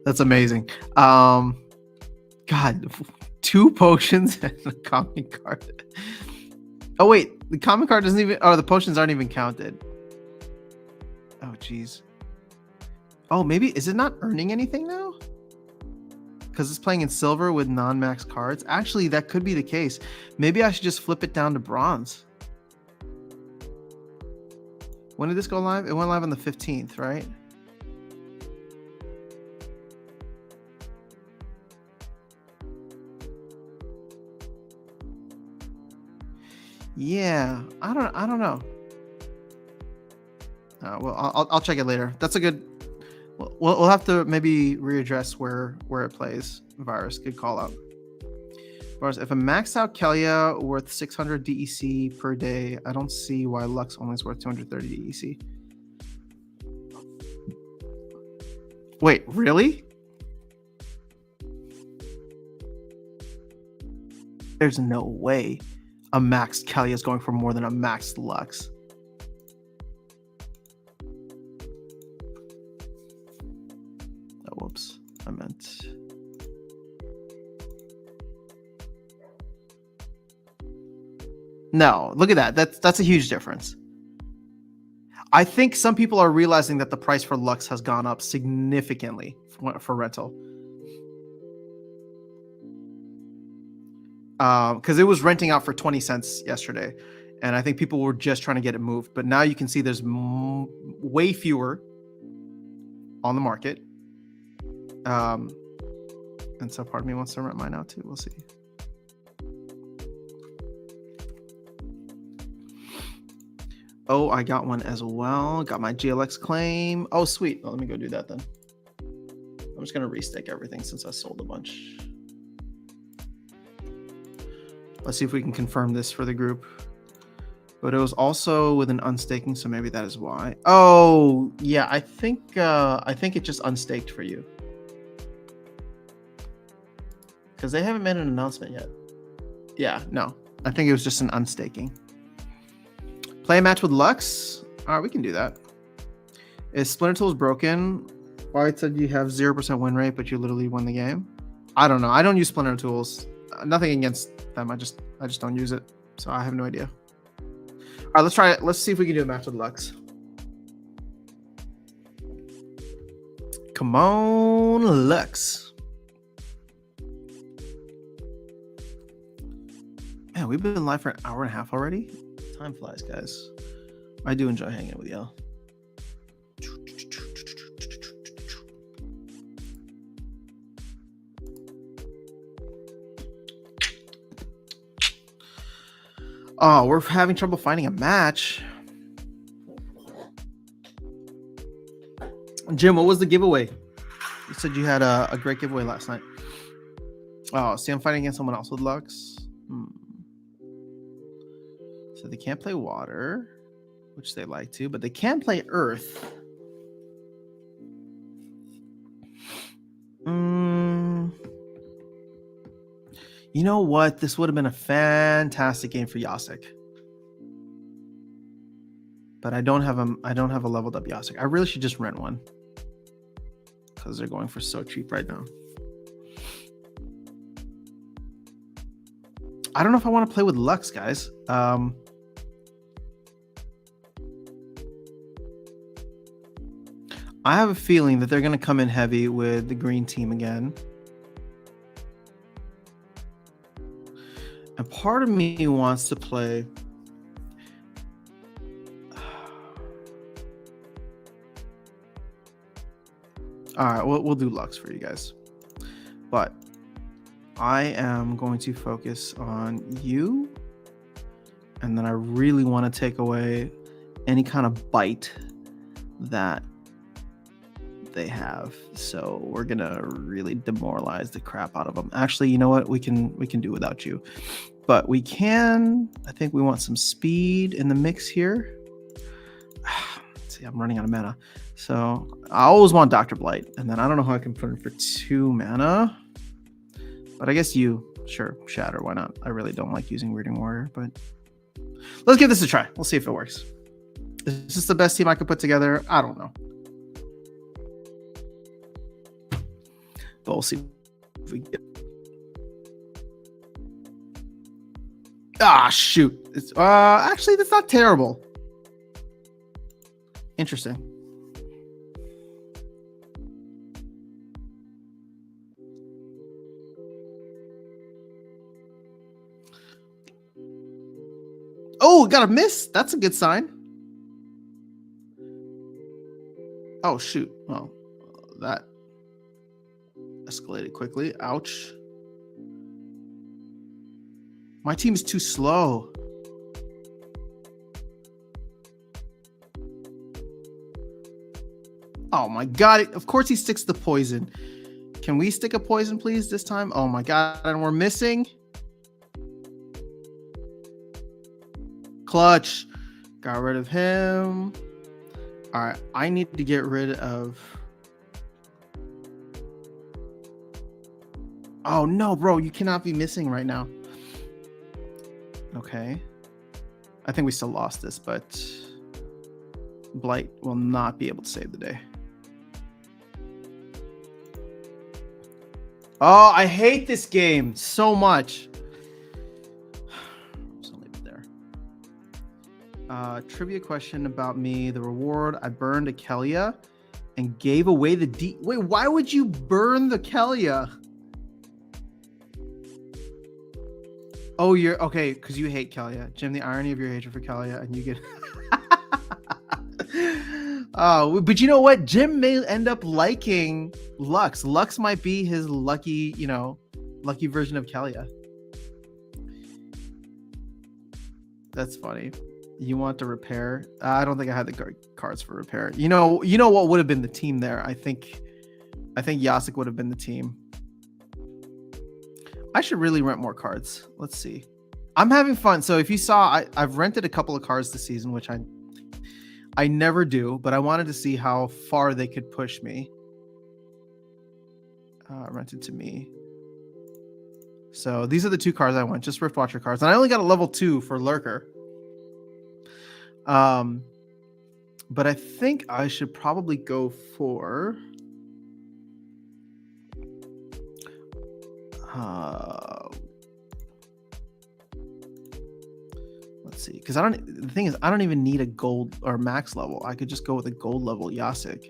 S1: That's amazing. God, 2 potions and a common card. Oh wait, the common card doesn't even. Oh, the potions aren't even counted. Oh geez. Oh, maybe is it not earning anything now? Because it's playing in silver with non-max cards. Actually, that could be the case. Maybe I should just flip it down to bronze. When did this go live? It went live on the 15th, right? Yeah, I don't know. Well, I'll check it later. That's a good. We'll have to maybe readdress where it plays. Virus, good call out. Virus, if a maxed out Kelia worth 600 DEC per day, I don't see why Lux only is worth 230 DEC. Wait, really? There's no way a maxed Kelia is going for more than a maxed Lux. Oh, whoops. I meant... No, look at that. That's a huge difference. I think some people are realizing that the price for Lux has gone up significantly for rental. Because it was renting out for 20 cents yesterday. And I think people were just trying to get it moved. But now you can see there's way fewer on the market. And so part of me wants to rent mine out too. We'll see. Oh, I got one as well. Got my GLX claim. Oh, sweet. Well, let me go do that then. I'm just going to restake everything since I sold a bunch. Let's see if we can confirm this for the group. But it was also with an unstaking, so maybe that is why. Oh, yeah, I think it just unstaked for you. Because they haven't made an announcement yet. Yeah, no. I think it was just an unstaking. Play a match with Lux? All right, we can do that. Is Splinterlands broken? White said you have 0% win rate, but you literally won the game. I don't know. I don't use Splinter Tools. Nothing against them. I just don't use it. So I have no idea. All right, let's try it. Let's see if we can do a match with Lux. Come on, Lux. Man, we've been live for an hour and a half already. Time flies, guys. I do enjoy hanging with y'all. Oh, we're having trouble finding a match. Jim, what was the giveaway? You said you had a great giveaway last night. Oh, see, I'm fighting against someone else with Lux. So they can't play water, which they like to, but they can play earth. You know what? This would have been a fantastic game for Yasik. But I don't have a leveled up Yasik. I really should just rent one. Because they're going for so cheap right now. I don't know if I want to play with Lux, guys. I have a feeling that they're going to come in heavy with the green team again. And part of me wants to play. All right, we'll do Lux for you guys. But I am going to focus on you. And then I really want to take away any kind of bite that they have. So we're going to really demoralize the crap out of them. Actually, you know what? We can do without you. But we can, I think we want some speed in the mix here. See, I'm running out of mana. So I always want Dr. Blight. And then I don't know how I can put in for 2 mana. But I guess you, sure, Shatter, why not? I really don't like using Weirding Warrior, but let's give this a try. We'll see if it works. Is this the best team I could put together? I don't know. But we'll see if we get. Ah, shoot. It's actually that's not terrible. Interesting. Oh, got a miss. That's a good sign. Oh, shoot. Well, that escalated quickly. Ouch. My team is too slow. Oh my god. Of course he sticks the poison. Can we stick a poison, please, this time? Oh my god. And we're missing. Clutch. Got rid of him. All right. I need to get rid of... Oh no, bro. You cannot be missing right now. Okay. I think we still lost this, but Blight will not be able to save the day. Oh, I hate this game so much. So leave it there. Trivia question about me. The reward, I burned a Kelia and gave away the D. Wait, why would you burn the Kelia? Oh, you're okay because you hate Kelia. Jim, the irony of your hatred for Kelia, and you get. Oh, but you know what? Jim may end up liking Lux. Lux might be his lucky, lucky version of Kelia. That's funny. You want to repair? I don't think I had the cards for repair. You know what would have been the team there? I think Yasik would have been the team. I should really rent more cards. Let's see. I'm having fun. So if you saw, I've rented a couple of cards this season, which I never do, but I wanted to see how far they could push me. Rented to me. So these are the 2 cards I want, just Rift Watcher cards. And I only got a level 2 for Lurker. But I think I should probably go for let's see, because the thing is, I don't even need a gold or max level. I could just go with a gold level Yasik.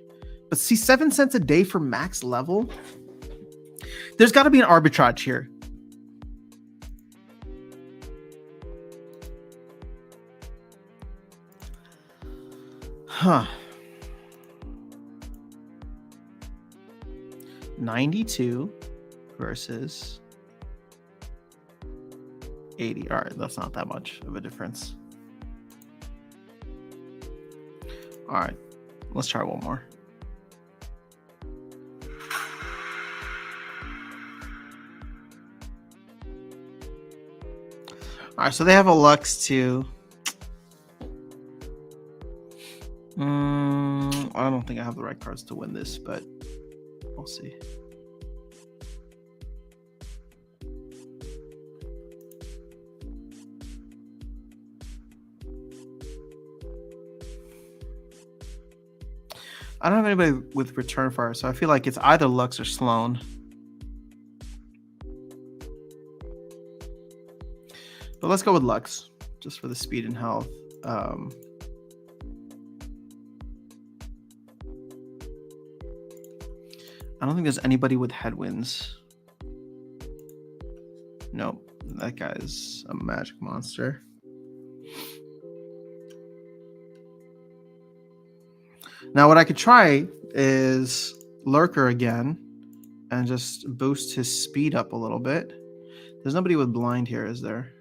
S1: But see, 7 cents a day for max level. There's got to be an arbitrage here. Huh. 92 versus 80. All right, that's not that much of a difference. All right, let's try one more. All right, so they have a Lux too. I don't think I have the right cards to win this, but we'll see. I don't have anybody with return fire, so I feel like it's either Lux or Sloan. But let's go with Lux, just for the speed and health. I don't think there's anybody with headwinds. Nope, that guy's a magic monster. Now what I could try is Lurker again and just boost his speed up a little bit. There's nobody with blind here, is there?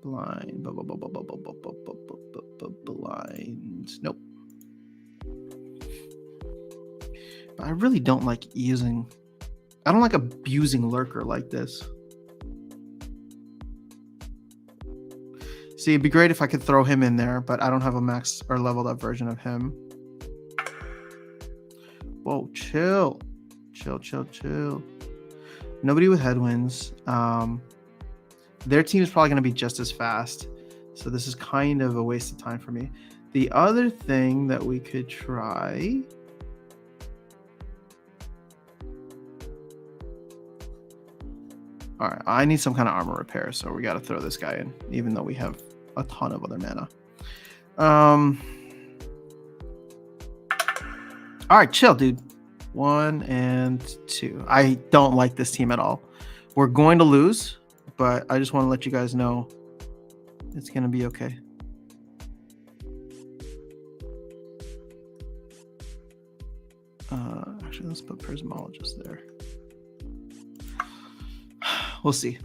S1: Blind. Blind. Nope. But I really don't like using... I don't like abusing Lurker like this. See, it'd be great if I could throw him in there, but I don't have a max or leveled up version of him. Whoa, chill. Chill. Nobody with headwinds. Their team is probably going to be just as fast. So this is kind of a waste of time for me. The other thing that we could try... All right, I need some kind of armor repair, so we got to throw this guy in, even though we have a ton of other mana. All right, chill, dude. 1 and 2. I don't like this team at all. We're going to lose, but I just want to let you guys know it's going to be okay. Actually, let's put Prismologist there. We'll see.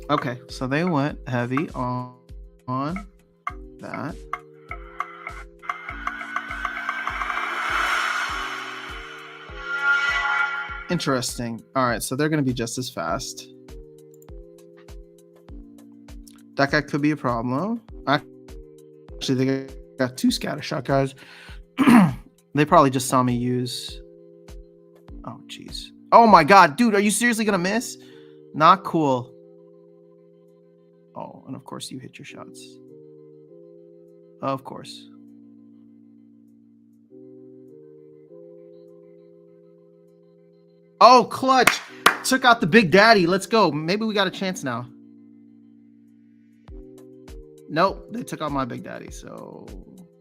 S1: Okay, so they went heavy on that. Interesting. All right, so they're going to be just as fast. That guy could be a problem. Actually, they got 2 Scattershot guys. They probably just saw me use... Oh, jeez. Oh, my God. Dude, are you seriously going to miss? Not cool. Oh, and of course you hit your shots. Of course. Oh, clutch. Took out the Big Daddy. Let's go. Maybe we got a chance now. Nope. They took out my Big Daddy. So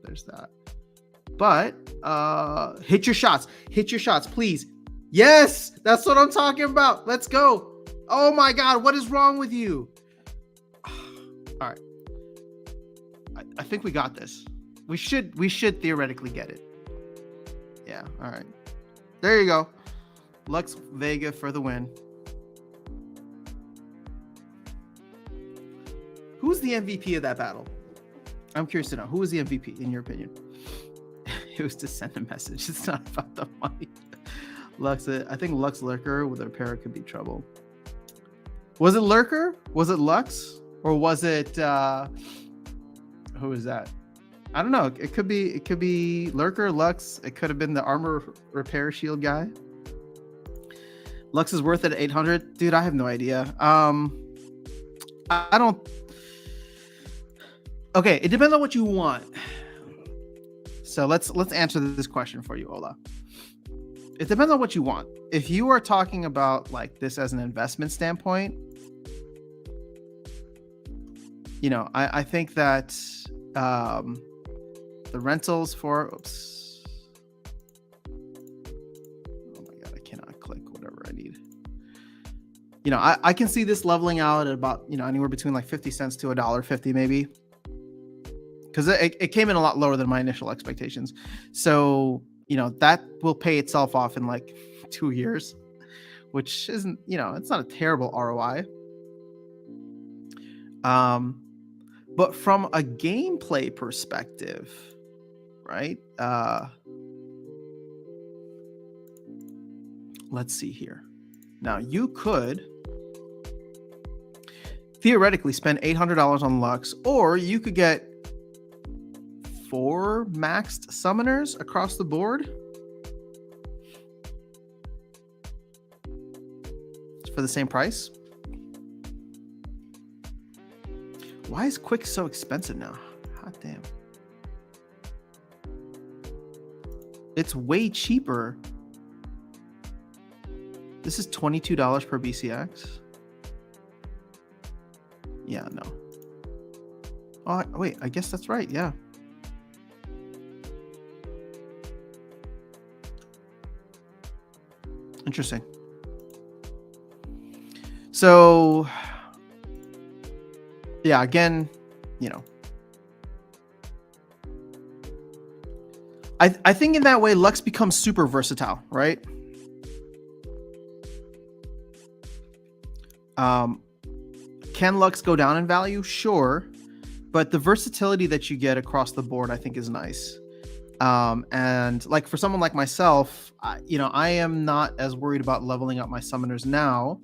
S1: there's that. But hit your shots. Hit your shots, please. Yes. That's what I'm talking about. Let's go. Oh, my God. What is wrong with you? All right. I think we got this. We should theoretically get it. Yeah. All right. There you go. Lux Vega for the win. Who's the MVP of that battle? I'm curious to know, who was the MVP in your opinion? It was to send a message. It's not about the money. Lux, I think Lux Lurker with a repair could be trouble. Was it Lurker? Was it Lux? Or was it who is that? I don't know. It could be Lurker, Lux. It could have been the armor repair shield guy. Lux is worth it at 800. Dude, I have no idea. I don't. Okay, it depends on what you want. So let's answer this question for you, Ola. It depends on what you want. If you are talking about like this as an investment standpoint, you know, I think that the rentals for oh my god, I cannot click whatever I need. You know, I can see this leveling out at about, you know, anywhere between like 50 cents to $1.50 maybe. Because it came in a lot lower than my initial expectations. So, you know, that will pay itself off in like 2 years, which isn't, you know, it's not a terrible ROI. But from a gameplay perspective, right? Let's see here. Now, you could theoretically spend $800 on Lux, or you could get 4 maxed summoners across the board for the same price. Why is Quick so expensive now? Hot damn. It's way cheaper. This is $22 per BCX. Yeah, no. Oh, wait, I guess that's right. Yeah. Interesting. So, yeah, again, you know, I think in that way, Lux becomes super versatile, right? Can Lux go down in value? Sure. But the versatility that you get across the board, I think, is nice. And like for someone like myself, you know, I am not as worried about leveling up my summoners now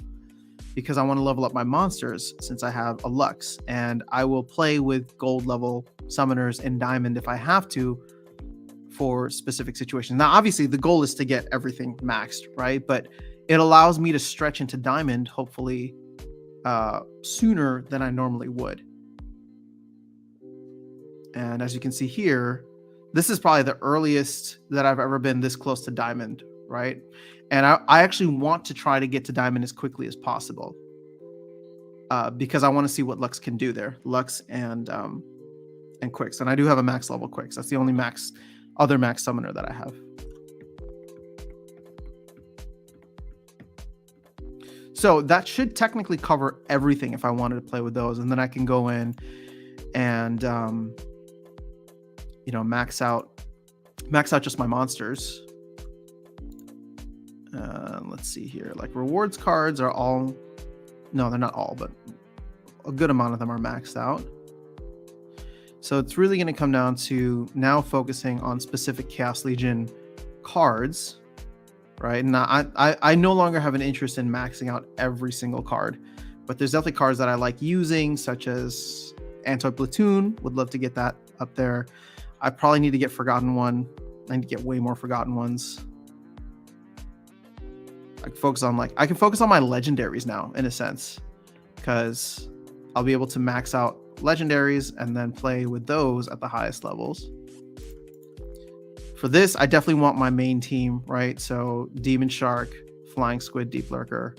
S1: because I want to level up my monsters since I have a Lux, and I will play with gold level summoners in Diamond if I have to for specific situations. Now, obviously, the goal is to get everything maxed, right? But it allows me to stretch into Diamond, hopefully, sooner than I normally would. And as you can see here, this is probably the earliest that I've ever been this close to Diamond, right? And I actually want to try to get to Diamond as quickly as possible because I want to see what Lux can do there. Lux and Quicks. And I do have a max level Quicks. That's the only other max summoner that I have. So that should technically cover everything if I wanted to play with those. And then I can go in and, you know, max out just my monsters. Let's see here. Like rewards cards are all, no, they're not all, but a good amount of them are maxed out. So it's really going to come down to now focusing on specific Chaos Legion cards, right? And I no longer have an interest in maxing out every single card, but there's definitely cards that I like using, such as Anti-Platoon. Would love to get that up there. I probably need to get Forgotten One. I need to get way more Forgotten Ones. I can focus on my legendaries now, in a sense, because I'll be able to max out legendaries and then play with those at the highest levels. For this, I definitely want my main team, right? So Demon Shark, Flying Squid, Deep Lurker,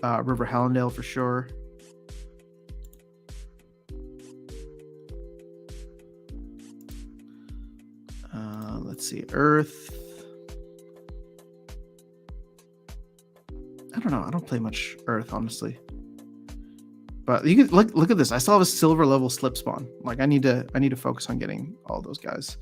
S1: River Helendale for sure. Let's see, Earth. I don't know. I don't play much Earth, honestly. But you can look at this. I still have a silver level slip spawn. Like I need to focus on getting all those guys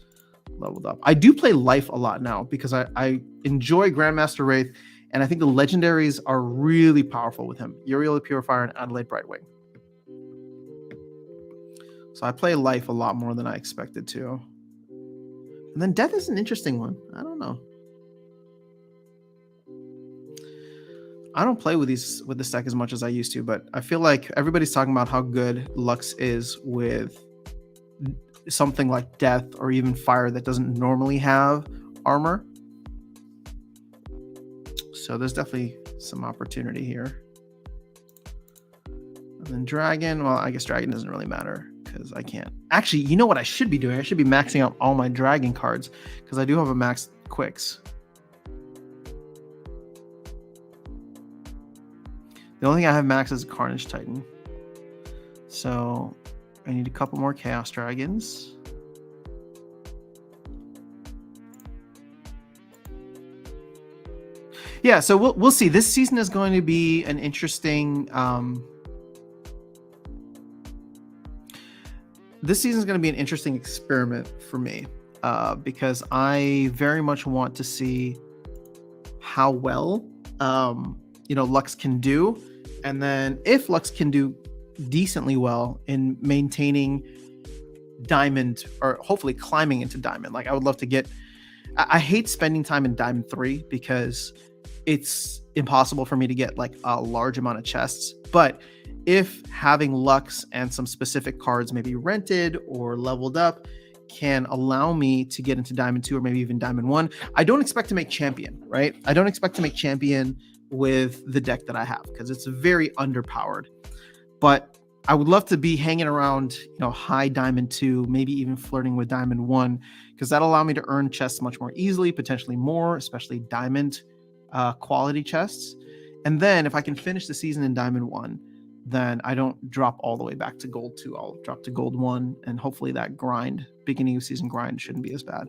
S1: leveled up. I do play Life a lot now because I enjoy Grandmaster Wraith, and I think the legendaries are really powerful with him. Uriel the Purifier and Adelaide Brightwing. So I play life a lot more than I expected to. And then death is an interesting one. I don't know. I don't play with this deck as much as I used to, but I feel like everybody's talking about how good Lux is with something like death or even fire that doesn't normally have armor. So there's definitely some opportunity here. And then dragon, well, I guess dragon doesn't really matter because I can't. Actually, you know what I should be doing? I should be maxing out all my dragon cards because I do have a max quicks. The only thing I have max is Carnage Titan. So I need a couple more Chaos Dragons. Yeah, so we'll see. This season is going to be an interesting. This season is going to be an interesting experiment for me because I very much want to see how well Lux can do, and then if Lux can do decently well in maintaining diamond or hopefully climbing into diamond. Like I would love to get. I hate spending time in diamond 3 because it's impossible for me to get like a large amount of chests. But if having Lux and some specific cards maybe rented or leveled up can allow me to get into diamond 2 or maybe even diamond 1, I don't expect to make champion, right? I don't expect to make champion with the deck that I have because it's very underpowered. But I would love to be hanging around, high diamond 2, maybe even flirting with diamond 1, because that'll allow me to earn chests much more easily, potentially more, especially diamond quality chests. And then if I can finish the season in diamond 1, then I don't drop all the way back to gold 2. I'll drop to gold 1, and hopefully that beginning of season grind shouldn't be as bad.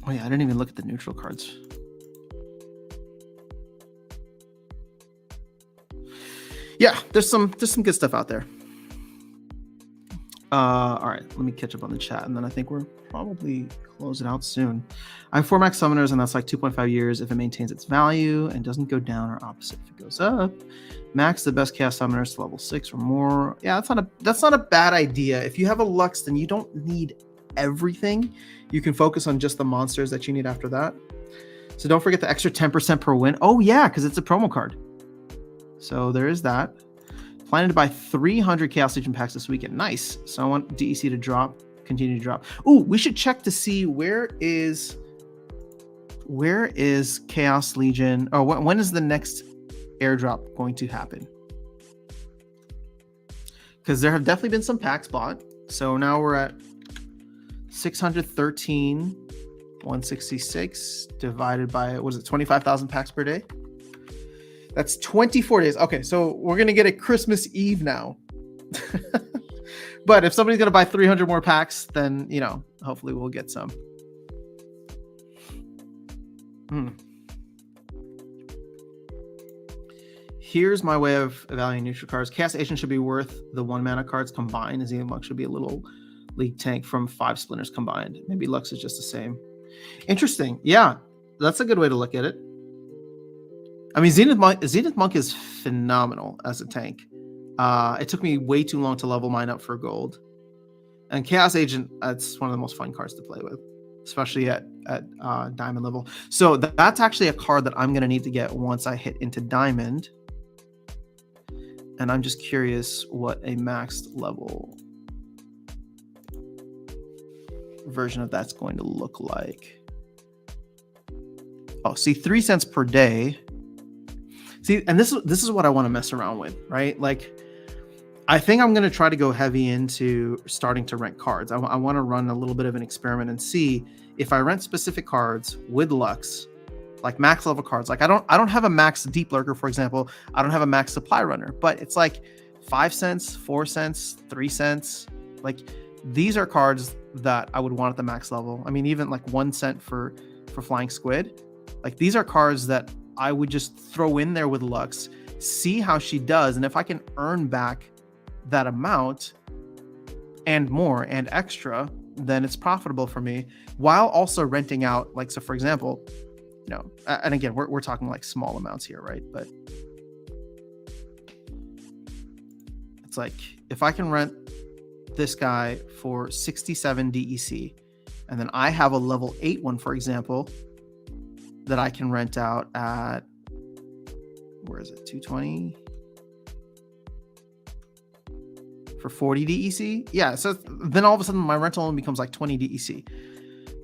S1: Oh yeah, I didn't even look at the neutral cards. Yeah, there's some good stuff out there. All right, let me catch up on the chat, and then I think we're probably closing out soon. I have 4 max summoners, and that's like 2.5 years if it maintains its value and doesn't go down, or opposite if it goes up. Max the best chaos summoners to level 6 or more. Yeah, that's not a bad idea. If you have a Lux, then you don't need everything. You can focus on just the monsters that you need after that. So don't forget the extra 10% per win. Oh yeah, because it's a promo card. So there is that. Planning to buy 300 Chaos Legion packs this weekend. Nice. So I want DEC to continue to drop. Ooh, we should check to see where is Chaos Legion, or when is the next airdrop going to happen? Because there have definitely been some packs bought. So now we're at 613, 166 divided by, was it 25,000 packs per day? That's 24 days. Okay, so we're going to get a Christmas Eve now. But if somebody's going to buy 300 more packs, then, hopefully we'll get some. Here's my way of evaluating neutral cards. Chaos Agent should be worth the 1 mana cards combined. Zenith Monk should be a little league tank from 5 splinters combined. Maybe Lux is just the same. Interesting. Yeah, that's a good way to look at it. I mean, Zenith Monk is phenomenal as a tank. It took me way too long to level mine up for gold. And Chaos Agent, that's one of the most fun cards to play with, especially at diamond level. So that's actually a card that I'm going to need to get once I hit into diamond. And I'm just curious what a maxed level version of that's going to look like. Oh, see, 3 cents per day. See, and this is what I want to mess around with, right? Like, I think I'm going to try to go heavy into starting to rent cards. I want to run a little bit of an experiment and see if I rent specific cards with Lux, like max level cards. Like I don't have a max Deep Lurker, for example. I don't have a max Supply Runner, but it's like 5 cents, 4 cents, 3 cents. Like these are cards that I would want at the max level. I mean, even like 1 cent for Flying Squid. Like these are cards that I would just throw in there with Lux, see how she does, and if I can earn back that amount and more and extra, then it's profitable for me while also renting out. Like, so for example, and again, we're talking like small amounts here, right? But it's like, if I can rent this guy for 67 DEC, and then I have a level 8 one, for example, that I can rent out at, where is it, 220 for 40 DEC? Yeah, so then all of a sudden my rental only becomes like 20 DEC,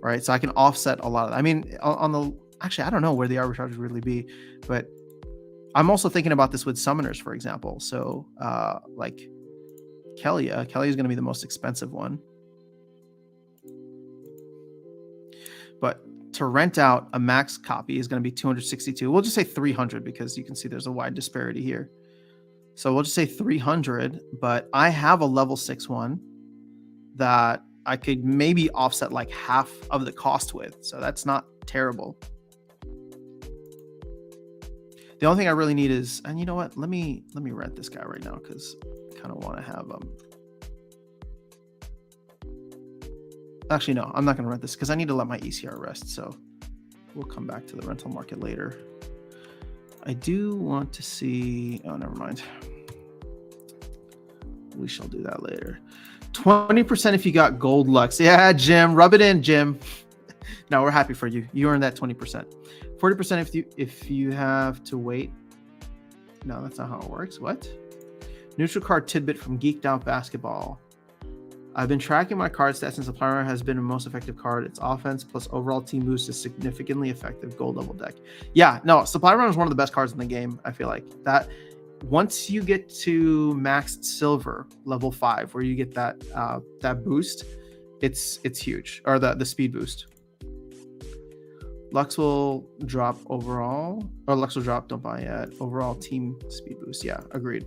S1: right? So I can offset a lot of that. I mean, actually, I don't know where the arbitrage would really be, but I'm also thinking about this with summoners, for example. So like Kelly is going to be the most expensive one. But to rent out a max copy is going to be 262. We'll just say 300 because you can see there's a wide disparity here. So we'll just say 300, but I have a level 6 one that I could maybe offset like half of the cost with. So that's not terrible. The only thing I really need is, and you know what? Let me rent this guy right now because I kind of want to have Actually, no, I'm not going to rent this because I need to let my ECR rest. So we'll come back to the rental market later. I do want to see. Oh, never mind. We shall do that later. 20% if you got gold Lux. Yeah, Jim, rub it in, Jim. No, we're happy for you. You earned that 20%. 40% if you have to wait. No, that's not how it works. What? Neutral card tidbit from Geeked Out Basketball. I've been tracking my card stats and Supply Runner has been the most effective card. Its offense plus overall team boost is significantly effective. Gold level deck. Yeah, no, Supply Runner is one of the best cards in the game. I feel like that. Once you get to maxed silver level 5, where you get that boost, it's huge. Or the speed boost. Lux will drop overall, or Lux will drop, don't buy yet. Overall team speed boost. Yeah, agreed.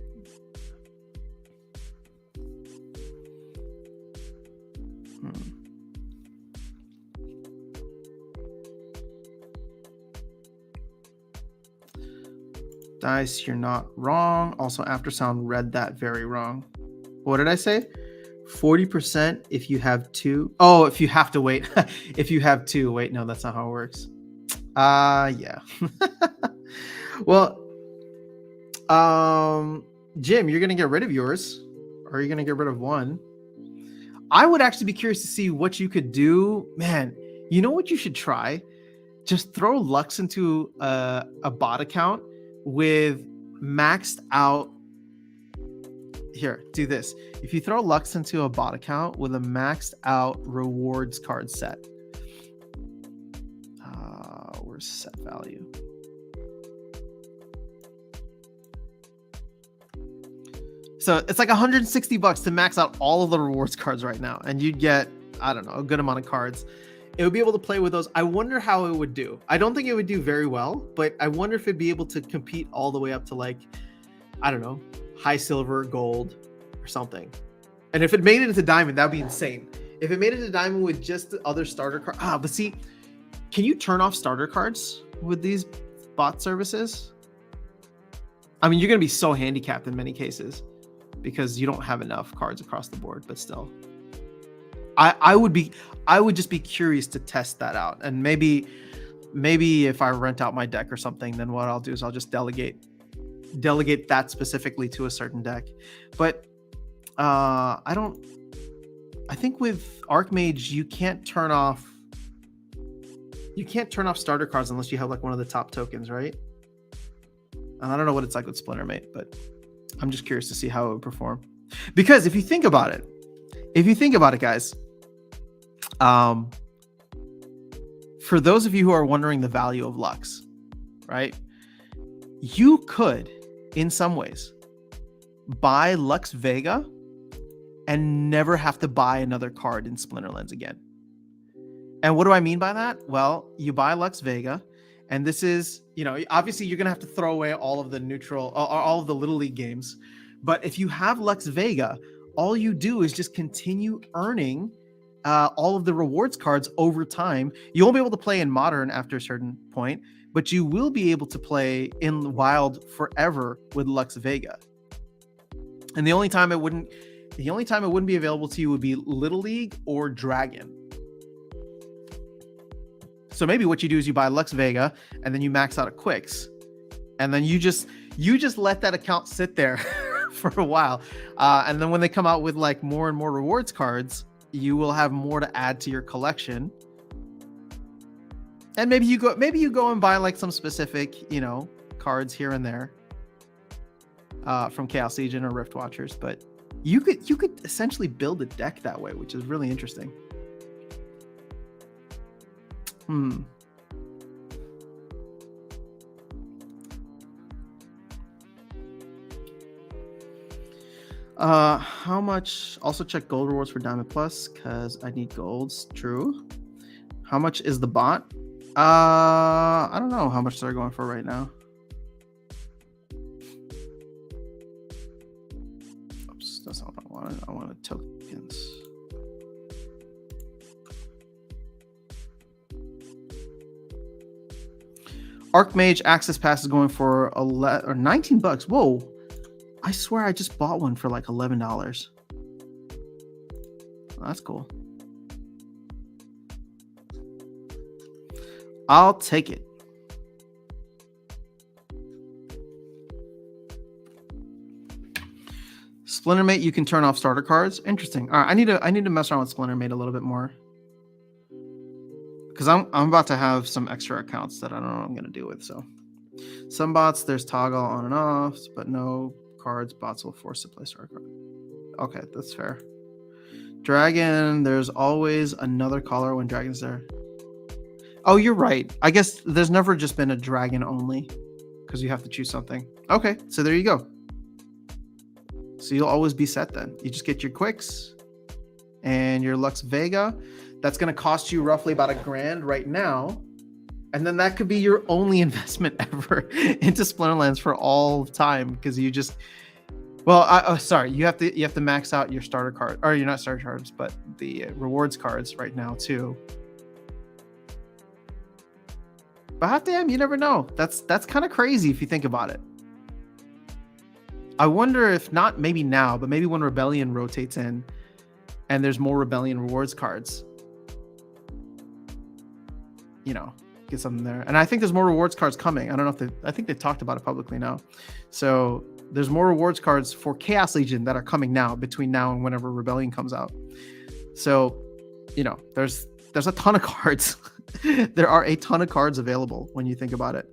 S1: Dice, you're not wrong. Also, Aftersound read that very wrong. What did I say? 40% if you have 2. Oh, if you have to wait. If you have 2. Wait, no, that's not how it works. Yeah. Well, Jim, you're going to get rid of yours. Or are you going to get rid of one? I would actually be curious to see what you could do. Man, you know what you should try? Just throw Lux into a bot account with maxed out. Here, do this. If you throw Lux into a bot account with a maxed out rewards card set. Where's set value? So it's like $160 to max out all of the rewards cards right now. And you'd get, I don't know, a good amount of cards. It would be able to play with those. I wonder how it would do. I don't think it would do very well, but I wonder if it'd be able to compete all the way up to like, I don't know, high silver, gold, or something. And if it made it into diamond, that'd be insane. If it made it into diamond with just the other starter card. But see, can you turn off starter cards with these bot services? I mean, you're going to be so handicapped in many cases because you don't have enough cards across the board, but still. I would just be curious to test that out. And maybe if I rent out my deck or something, then what I'll do is I'll just delegate that specifically to a certain deck. But I think with Archmage you can't turn off starter cards unless you have like one of the top tokens, right? And I don't know what it's like with Splintermate, but I'm just curious to see how it would perform. Because if you think about it, guys, for those of you who are wondering the value of Lux, right? You could, in some ways, buy Lux Vega and never have to buy another card in Splinterlands again. And what do I mean by that? Well, you buy Lux Vega, and this is, obviously you're going to have to throw away all of the neutral, all of the Little League games. But if you have Lux Vega, all you do is just continue earning all of the rewards cards over time. You won't be able to play in Modern after a certain point, but you will be able to play in Wild forever with Lux Vega. And the only time it wouldn't The only time it wouldn't be available to you would be Little League or Dragon. So maybe what you do is you buy Lux Vega and then you max out at Quicks, and then you just let that account sit there for a while, and then when they come out with like more and more rewards cards, you will have more to add to your collection. And maybe you go and buy like some specific, you know, cards here and there from Chaos Legion or Rift Watchers, but you could essentially build a deck that way, which is really interesting. How much? Also check gold rewards for Diamond Plus because I need golds. True. How much is the bot? I don't know how much they're going for right now. Oops, that's not what I wanted. I wanted tokens. Archmage Access Pass is going for 19 bucks. Whoa. I swear I just bought one for like $11. Oh, that's cool. I'll take it. Splintermate, you can turn off starter cards. Interesting. All right, I need to mess around with Splintermate a little bit more, because I'm about to have some extra accounts that I don't know what I'm gonna do with. So some bots, there's toggle on and off, but no cards bots will force to play starter card. Okay, that's fair. Dragon, there's always another caller when Dragon's there. Oh, you're right. I guess there's never just been a Dragon only, because you have to choose something. Okay, so there you go. So you'll always be set then. You just get your Quicks and your Lux Vega. That's going to cost you roughly about $1,000 right now. And then that could be your only investment ever into Splinterlands for all time, because you just, well, sorry, you have to max out your starter card, or you're not starter cards, but the rewards cards right now too. But hot damn, you never know. That's kind of crazy if you think about it. I wonder if not maybe now, but maybe when Rebellion rotates in and there's more Rebellion rewards cards, you know, get something there. And I think there's more rewards cards coming. I don't know if I think they've talked about it publicly now. So there's more rewards cards for Chaos Legion that are coming now, between now and whenever Rebellion comes out. So, you know, there's a ton of cards. There are a ton of cards available when you think about it.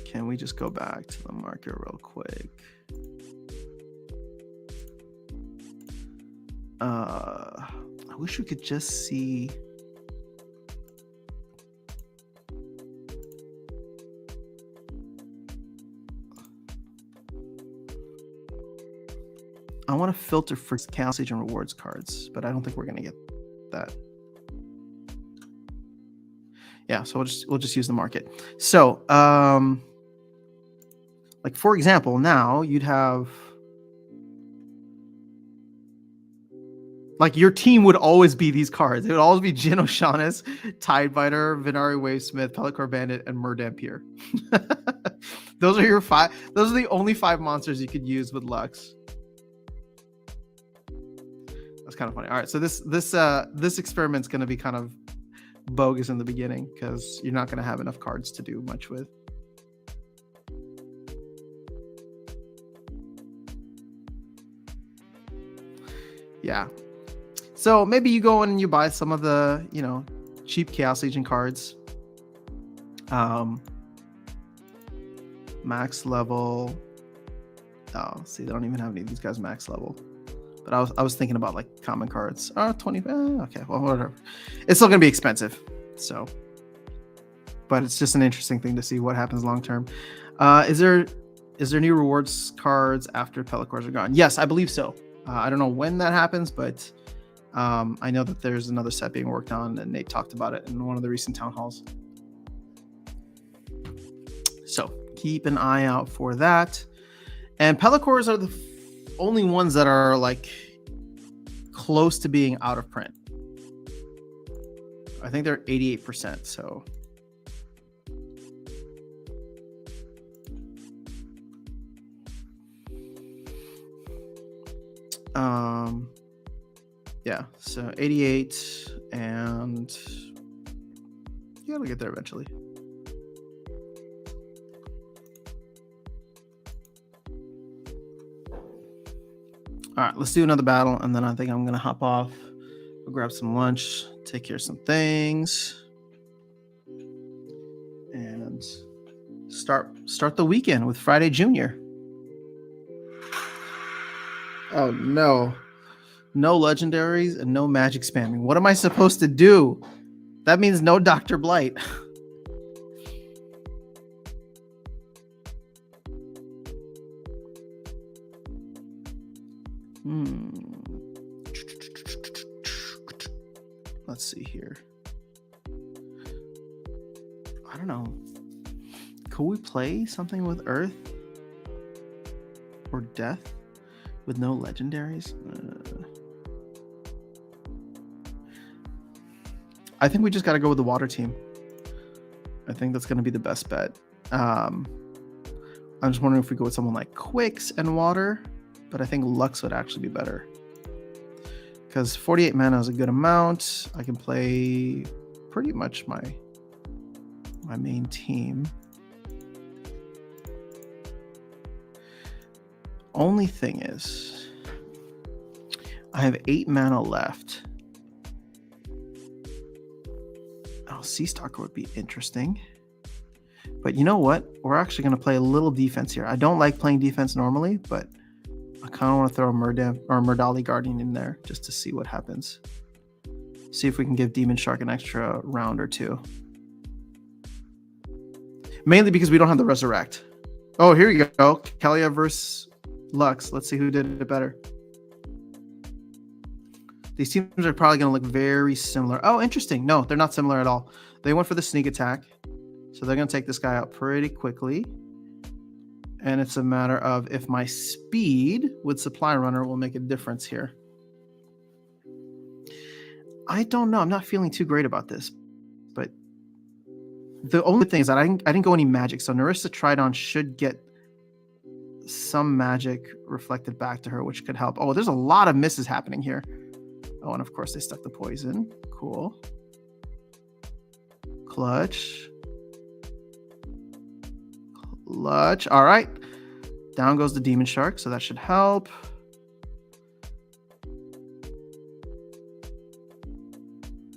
S1: Can we just go back to the market real quick? I wish we could just see. I want to filter for Chaos Legion rewards cards, but I don't think we're going to get that. Yeah, so we'll just use the market. So, like for example, now you'd have, like, your team would always be these cards. It would always be Jin O'Shaughnessy, Tidebiter, Venari Wavesmith, Pellicor Bandit, and Murdampier. Those are your 5. Those are the only 5 monsters you could use with Lux. That's kind of funny. All right, so this experiment's going to be kind of bogus in the beginning because you're not going to have enough cards to do much with. Yeah. So maybe you go in and you buy some of the, you know, cheap Chaos Legion cards. Max level. Oh, see, they don't even have any of these guys max level. But I was thinking about like common cards. 20. Okay, well, whatever. It's still gonna be expensive. So, but it's just an interesting thing to see what happens long term. Is there new rewards cards after Pellicors are gone? Yes, I believe so. I don't know when that happens, but I know that there's another set being worked on, and Nate talked about it in one of the recent town halls. So keep an eye out for that. And Pellicors are the only ones that are like close to being out of print. I think they're 88%. So Yeah, so 88, and yeah, it'll get there eventually. All right, let's do another battle, and then I think I'm gonna hop off, go grab some lunch, take care of some things, and start the weekend with Friday Junior. Oh no. No legendaries and no magic spamming. What am I supposed to do? That means no Dr. Blight. Let's see here. I don't know. Could we play something with Earth or Death with no legendaries? I think we just got to go with the water team. I think that's going to be the best bet. I'm just wondering if we go with someone like Quicks and water, but I think Lux would actually be better. Because 48 mana is a good amount. I can play pretty much my main team. Only thing is, I have 8 mana left. Oh, Sea Stalker would be interesting. But you know what? We're actually going to play a little defense here. I don't like playing defense normally, but I kind of want to throw a Murdali Guardian in there just to see what happens. See if we can give Demon Shark an extra round or two. Mainly because we don't have the Resurrect. Oh, here we go. Kalia versus Lux. Let's see who did it better. These teams are probably going to look very similar. Oh, interesting. No, they're not similar at all. They went for the sneak attack. So they're going to take this guy out pretty quickly. And it's a matter of if my speed with Supply Runner will make a difference here. I don't know. I'm not feeling too great about this. But the only thing is that I didn't go any magic. So Narissa Tridon should get some magic reflected back to her, which could help. Oh, there's a lot of misses happening here. Oh, and of course they stuck the poison. Cool. Clutch. All right. Down goes the Demon Shark, so that should help.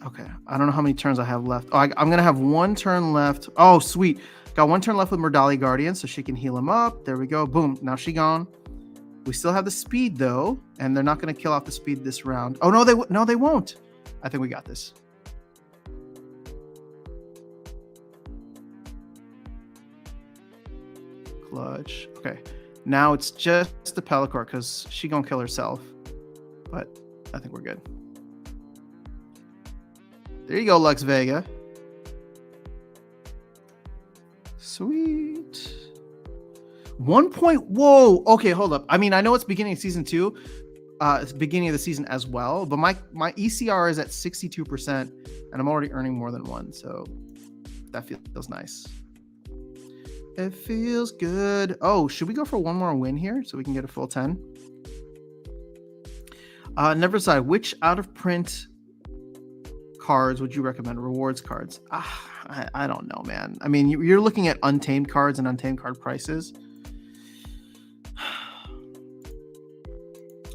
S1: Okay. I don't know how many turns I have left. Oh, I'm going to have 1 turn left. Oh, sweet. Got 1 turn left with Murdali Guardian, so she can heal him up. There we go. Boom. Now she gone. We still have the speed, though, and they're not going to kill off the speed this round. Oh, no, they won't. I think we got this. Clutch. Okay. Now it's just the Pellicor because she gonna kill herself. But I think we're good. There you go, Lux Vega. Sweet. 1 point. Whoa. Okay, hold up. I mean, I know it's beginning of season 2. It's beginning of the season as well. But my ECR is at 62%, and I'm already earning more than 1. So that feels nice. It feels good. Oh, should we go for 1 more win here so we can get a full 10? Never decide. Which out-of-print cards would you recommend? Rewards cards. I don't know, man. I mean, you're looking at Untamed cards and Untamed card prices.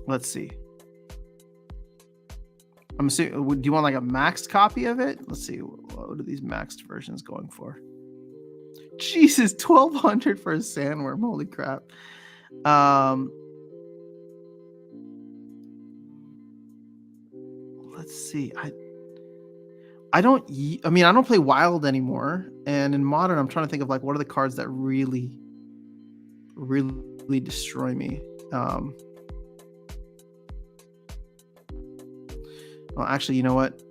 S1: Let's see. I'm assuming, do you want like a maxed copy of it? Let's see. What are these maxed versions going for? Jesus, 1,200 for a sandworm. Holy crap. Let's see. I don't play Wild anymore. And in Modern, I'm trying to think of like what are the cards that really destroy me. Well, actually, you know what?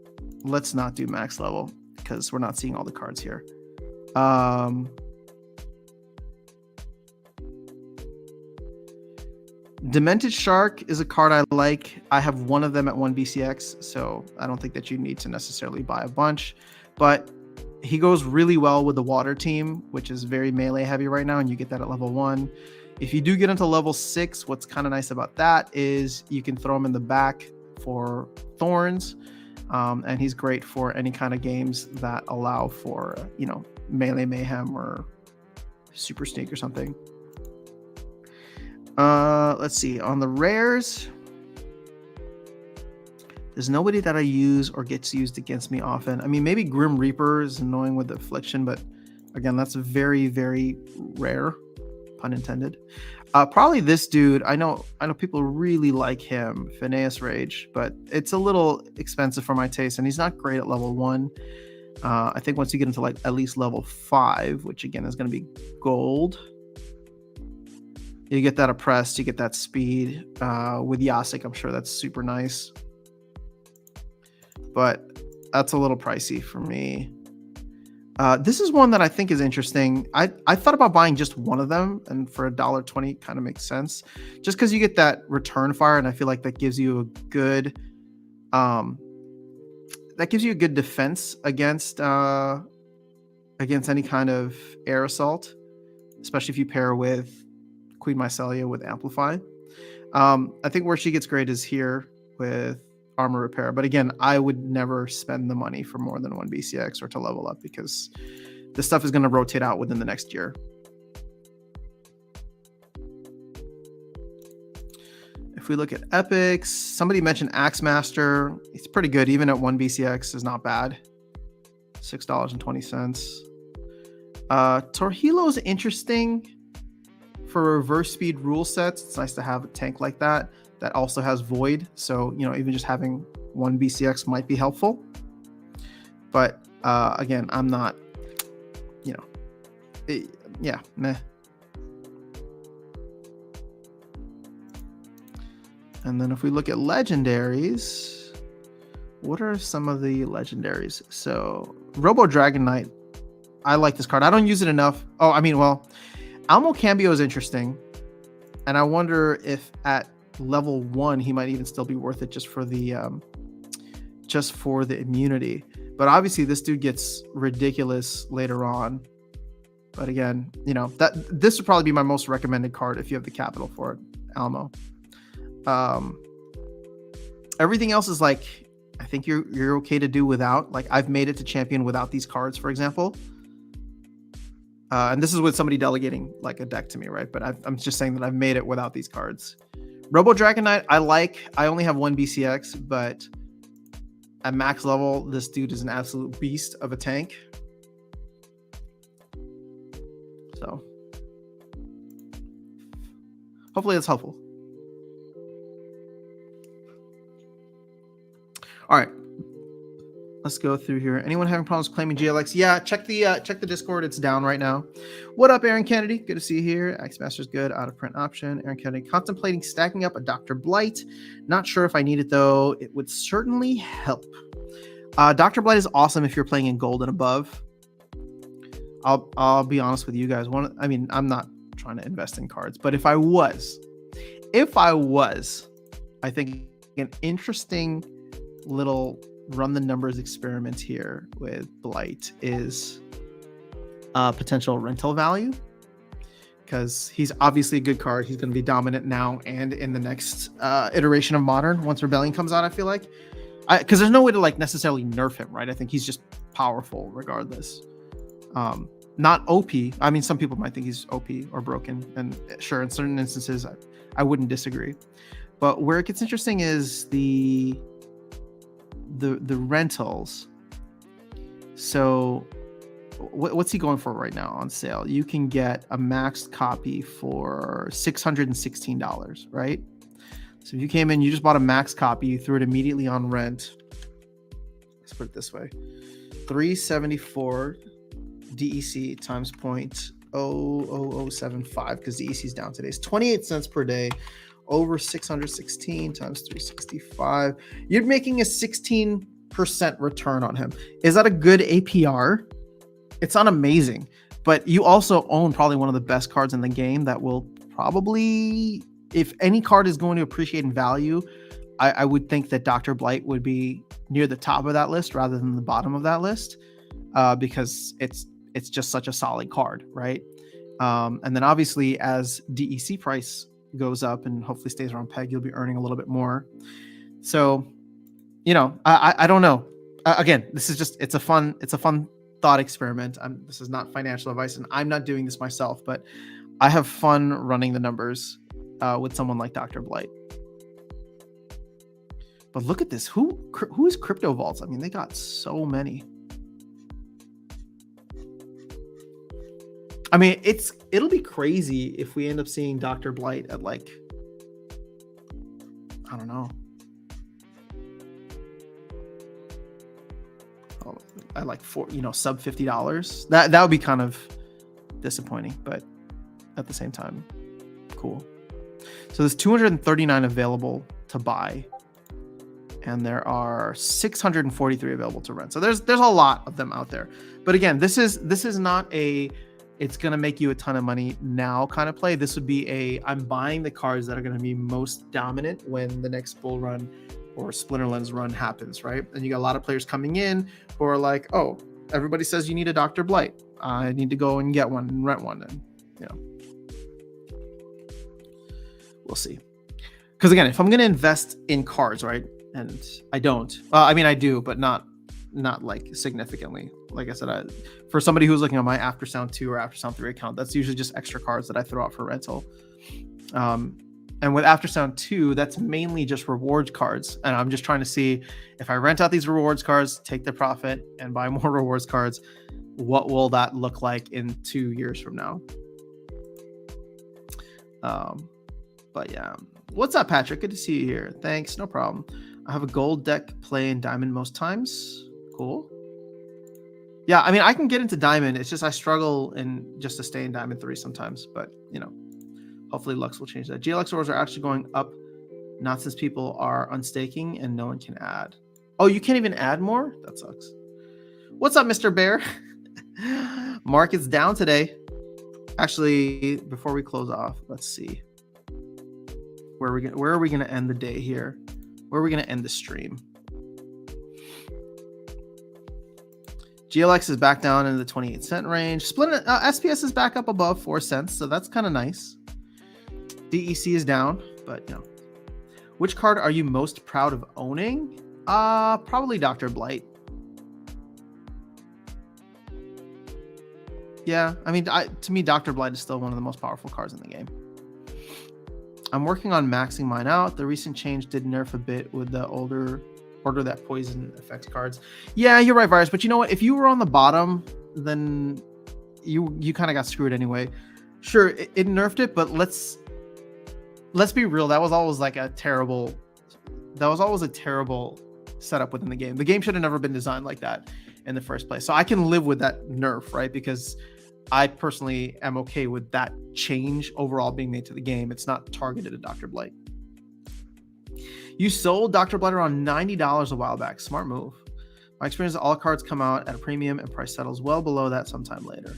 S1: Let's not do max level because we're not seeing all the cards here. Demented Shark is a card I like. I have 1 of them at 1 BCX, so I don't think that you need to necessarily buy a bunch. But he goes really well with the water team, which is very melee heavy right now, and you get that at level 1. If you do get into level 6, what's kind of nice about that is you can throw him in the back for Thorns, and he's great for any kind of games that allow for, melee mayhem or super sneak or something. Let's see. On the rares, there's nobody that I use or gets used against me often. I mean, maybe Grim Reaper is annoying with Affliction, but again, that's very, very rare, pun intended. Probably this dude. I know people really like him, Phineas Rage, but it's a little expensive for my taste, and he's not great at level 1. I think once you get into like at least level 5, which again is going to be gold, you get that oppressed, you get that speed. With Yasik, I'm sure that's super nice, but that's a little pricey for me. This is one that I think is interesting. I thought about buying just one of them, and for $1.20 kind of makes sense, just because you get that return fire, and I feel like that gives you a good defense against any kind of air assault, especially if you pair with Queen Mycelia with Amplify. I think where she gets great is here with Armor Repair, but again, I would never spend the money for more than 1 BCX or to level up, because this stuff is going to rotate out within the next year. If we look at epics, somebody mentioned Axemaster. It's pretty good, even at 1 BCX is not bad. $6.20. Torhilo is interesting for reverse speed rule sets. It's nice to have a tank like that also has Void. So, even just having 1 BCX might be helpful. But again, I'm not, meh. And then if we look at legendaries, what are some of the legendaries? So Robo Dragon Knight, I like this card. I don't use it enough. Almo Cambio is interesting, and I wonder if at level 1 he might even still be worth it just for the immunity. But obviously this dude gets ridiculous later on. But again, this would probably be my most recommended card if you have the capital for it, Almo. Everything else is like, I think you're okay to do without. Like, I've made it to champion without these cards, for example. And this is with somebody delegating like a deck to me, right? But I'm just saying that I've made it without these cards. Robo Dragon Knight, I only have 1 BCX, but at max level, this dude is an absolute beast of a tank. So hopefully that's helpful. All right, let's go through here. Anyone having problems claiming GLX? Yeah, check the Discord. It's down right now. What up, Aaron Kennedy? Good to see you here. Axemaster's good. Out of print option. Aaron Kennedy contemplating stacking up a Dr. Blight. Not sure if I need it though. It would certainly help. Dr. Blight is awesome if you're playing in gold and above. I'll be honest with you guys. I'm not trying to invest in cards, but if I was, I think an interesting little run the numbers experiment here with Blight is potential rental value, because he's obviously a good card. He's going to be dominant now and in the next iteration of Modern once Rebellion comes out. I feel like, because there's no way to like necessarily nerf him, right? I think he's just powerful regardless. Not OP. I mean, some people might think he's OP or broken, and sure, in certain instances I wouldn't disagree. But where it gets interesting is the rentals. So what's he going for right now on sale? You can get a maxed copy for $616, right? So if you came in, you just bought a max copy, you threw it immediately on rent. Let's put it this way: 374 DEC times 0.00075, because DEC is down today. It's 28 cents per day. Over 616 times 365. You're making a 16% return on him. Is that a good APR? It's not amazing, but you also own probably one of the best cards in the game that will probably, if any card is going to appreciate in value, I would think that Dr. Blight would be near the top of that list rather than the bottom of that list, because it's just such a solid card, right? And then obviously as DEC price goes up and hopefully stays around peg, you'll be earning a little bit more. So, I don't know. Again, this is just, it's a fun thought experiment. This is not financial advice, and I'm not doing this myself, but I have fun running the numbers with someone like Dr. Blight. But look at this. Who is Crypto Vaults? I mean, they got so many. I mean, it'll be crazy if we end up seeing Dr. Blight at like, I don't know. At like sub $50. That would be kind of disappointing, but at the same time, cool. So there's 239 available to buy, and there are 643 available to rent. So there's a lot of them out there. But again, this is not it's gonna make you a ton of money now kind of play. This would be I'm buying the cards that are gonna be most dominant when the next bull run or Splinterlands run happens, right? And you got a lot of players coming in who are like, oh, everybody says you need a Dr. Blight. I need to go and get one and rent one. And, we'll see. Because again, if I'm going to invest in cards, right? And I don't. I mean, I do, but not like significantly. Like I said, for somebody who's looking at my Aftersound 2 or Aftersound 3 account, that's usually just extra cards that I throw out for rental. And with Aftersound 2, that's mainly just rewards cards. And I'm just trying to see if I rent out these rewards cards, take the profit, and buy more rewards cards, what will that look like in 2 years from now? But yeah. What's up, Patrick? Good to see you here. Thanks. No problem. I have a gold deck play in Diamond most times. Cool. Yeah, I mean, I can get into Diamond. It's just I struggle just to stay in Diamond 3 sometimes. But, hopefully Lux will change that. GLX orders are actually going up, not since people are unstaking and no one can add. Oh, you can't even add more? That sucks. What's up, Mr. Bear? Market's down today. Actually, before we close off, let's see. Where are we gonna end the day here? Where are we gonna end the stream? GLX is back down in the 28-cent range. SPS is back up above 4 cents, so that's kind of nice. DEC is down, but Which card are you most proud of owning? Probably Dr. Blight. Yeah, I mean, to me, Dr. Blight is still one of the most powerful cards in the game. I'm working on maxing mine out. The recent change did nerf a bit with the order that poison effects cards. Yeah, you're right, Virus. But you know what? If you were on the bottom, then you kind of got screwed anyway. Sure, it nerfed it, but let's be real. That was always a terrible setup within the game. The game should have never been designed like that in the first place. So I can live with that nerf, right? Because I personally am okay with that change overall being made to the game. It's not targeted at Dr. Blight. You sold Dr. Blight around $90 a while back. Smart move. My experience is all cards come out at a premium and price settles well below that sometime later.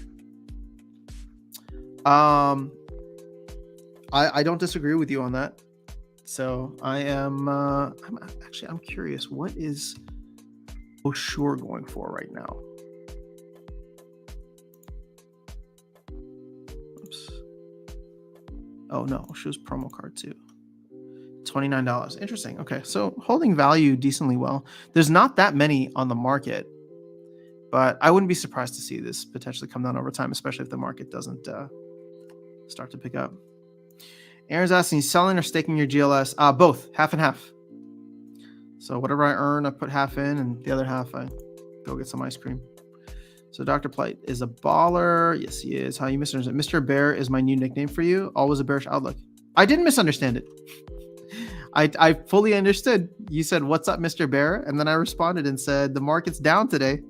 S1: I don't disagree with you on that. So I'm curious, what is Oshure going for right now? Oops. Oh no, Oshure's promo card too. $29. Interesting. Okay, so holding value decently well. There's not that many on the market, but I wouldn't be surprised to see this potentially come down over time, especially if the market doesn't start to pick up. Aaron's asking, selling or staking your GLS? Both, half and half. So whatever I earn, I put half in, and the other half I go get some ice cream. So Dr. Blight is a baller. Yes, he is. How you misunderstand? Mr. Bear is my new nickname for you. Always a bearish outlook. I didn't misunderstand it. I fully understood. You said, what's up, Mr. Bear? And then I responded and said, the market's down today.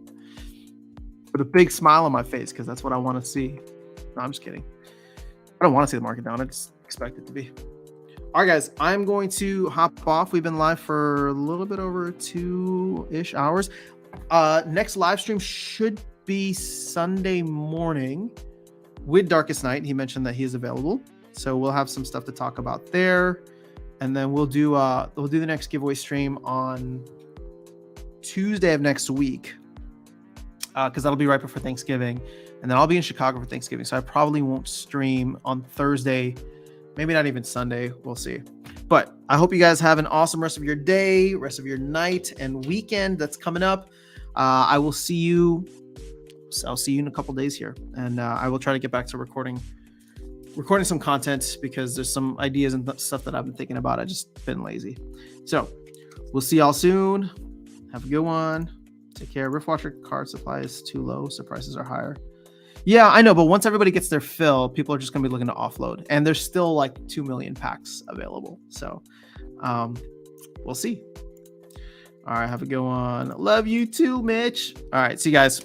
S1: With a big smile on my face, because that's what I want to see. No, I'm just kidding. I don't want to see the market down. I just expect it to be. All right, guys, I'm going to hop off. We've been live for a little bit over 2-ish hours. Next live stream should be Sunday morning with Darkest Night. He mentioned that he is available. So we'll have some stuff to talk about there. And then we'll do the next giveaway stream on Tuesday of next week, because that'll be right before Thanksgiving. and then I'll be in Chicago for Thanksgiving, so I probably won't stream on Thursday, maybe not even Sunday. We'll see. But I hope you guys have an awesome rest of your day, rest of your night and weekend that's coming up. I'll see you in a couple days here, and I will try to get back to recording some content because there's some ideas and stuff that I've been thinking about. I just been lazy. So we'll see y'all soon. Have a good one. Take care. Rift Watcher card supply is too low, so prices are higher. Yeah, I know, but once everybody gets their fill, people are just going to be looking to offload, and there's still like 2 million packs available. So we'll see. All right, have a good one. Love you too, Mitch. All right, see you guys.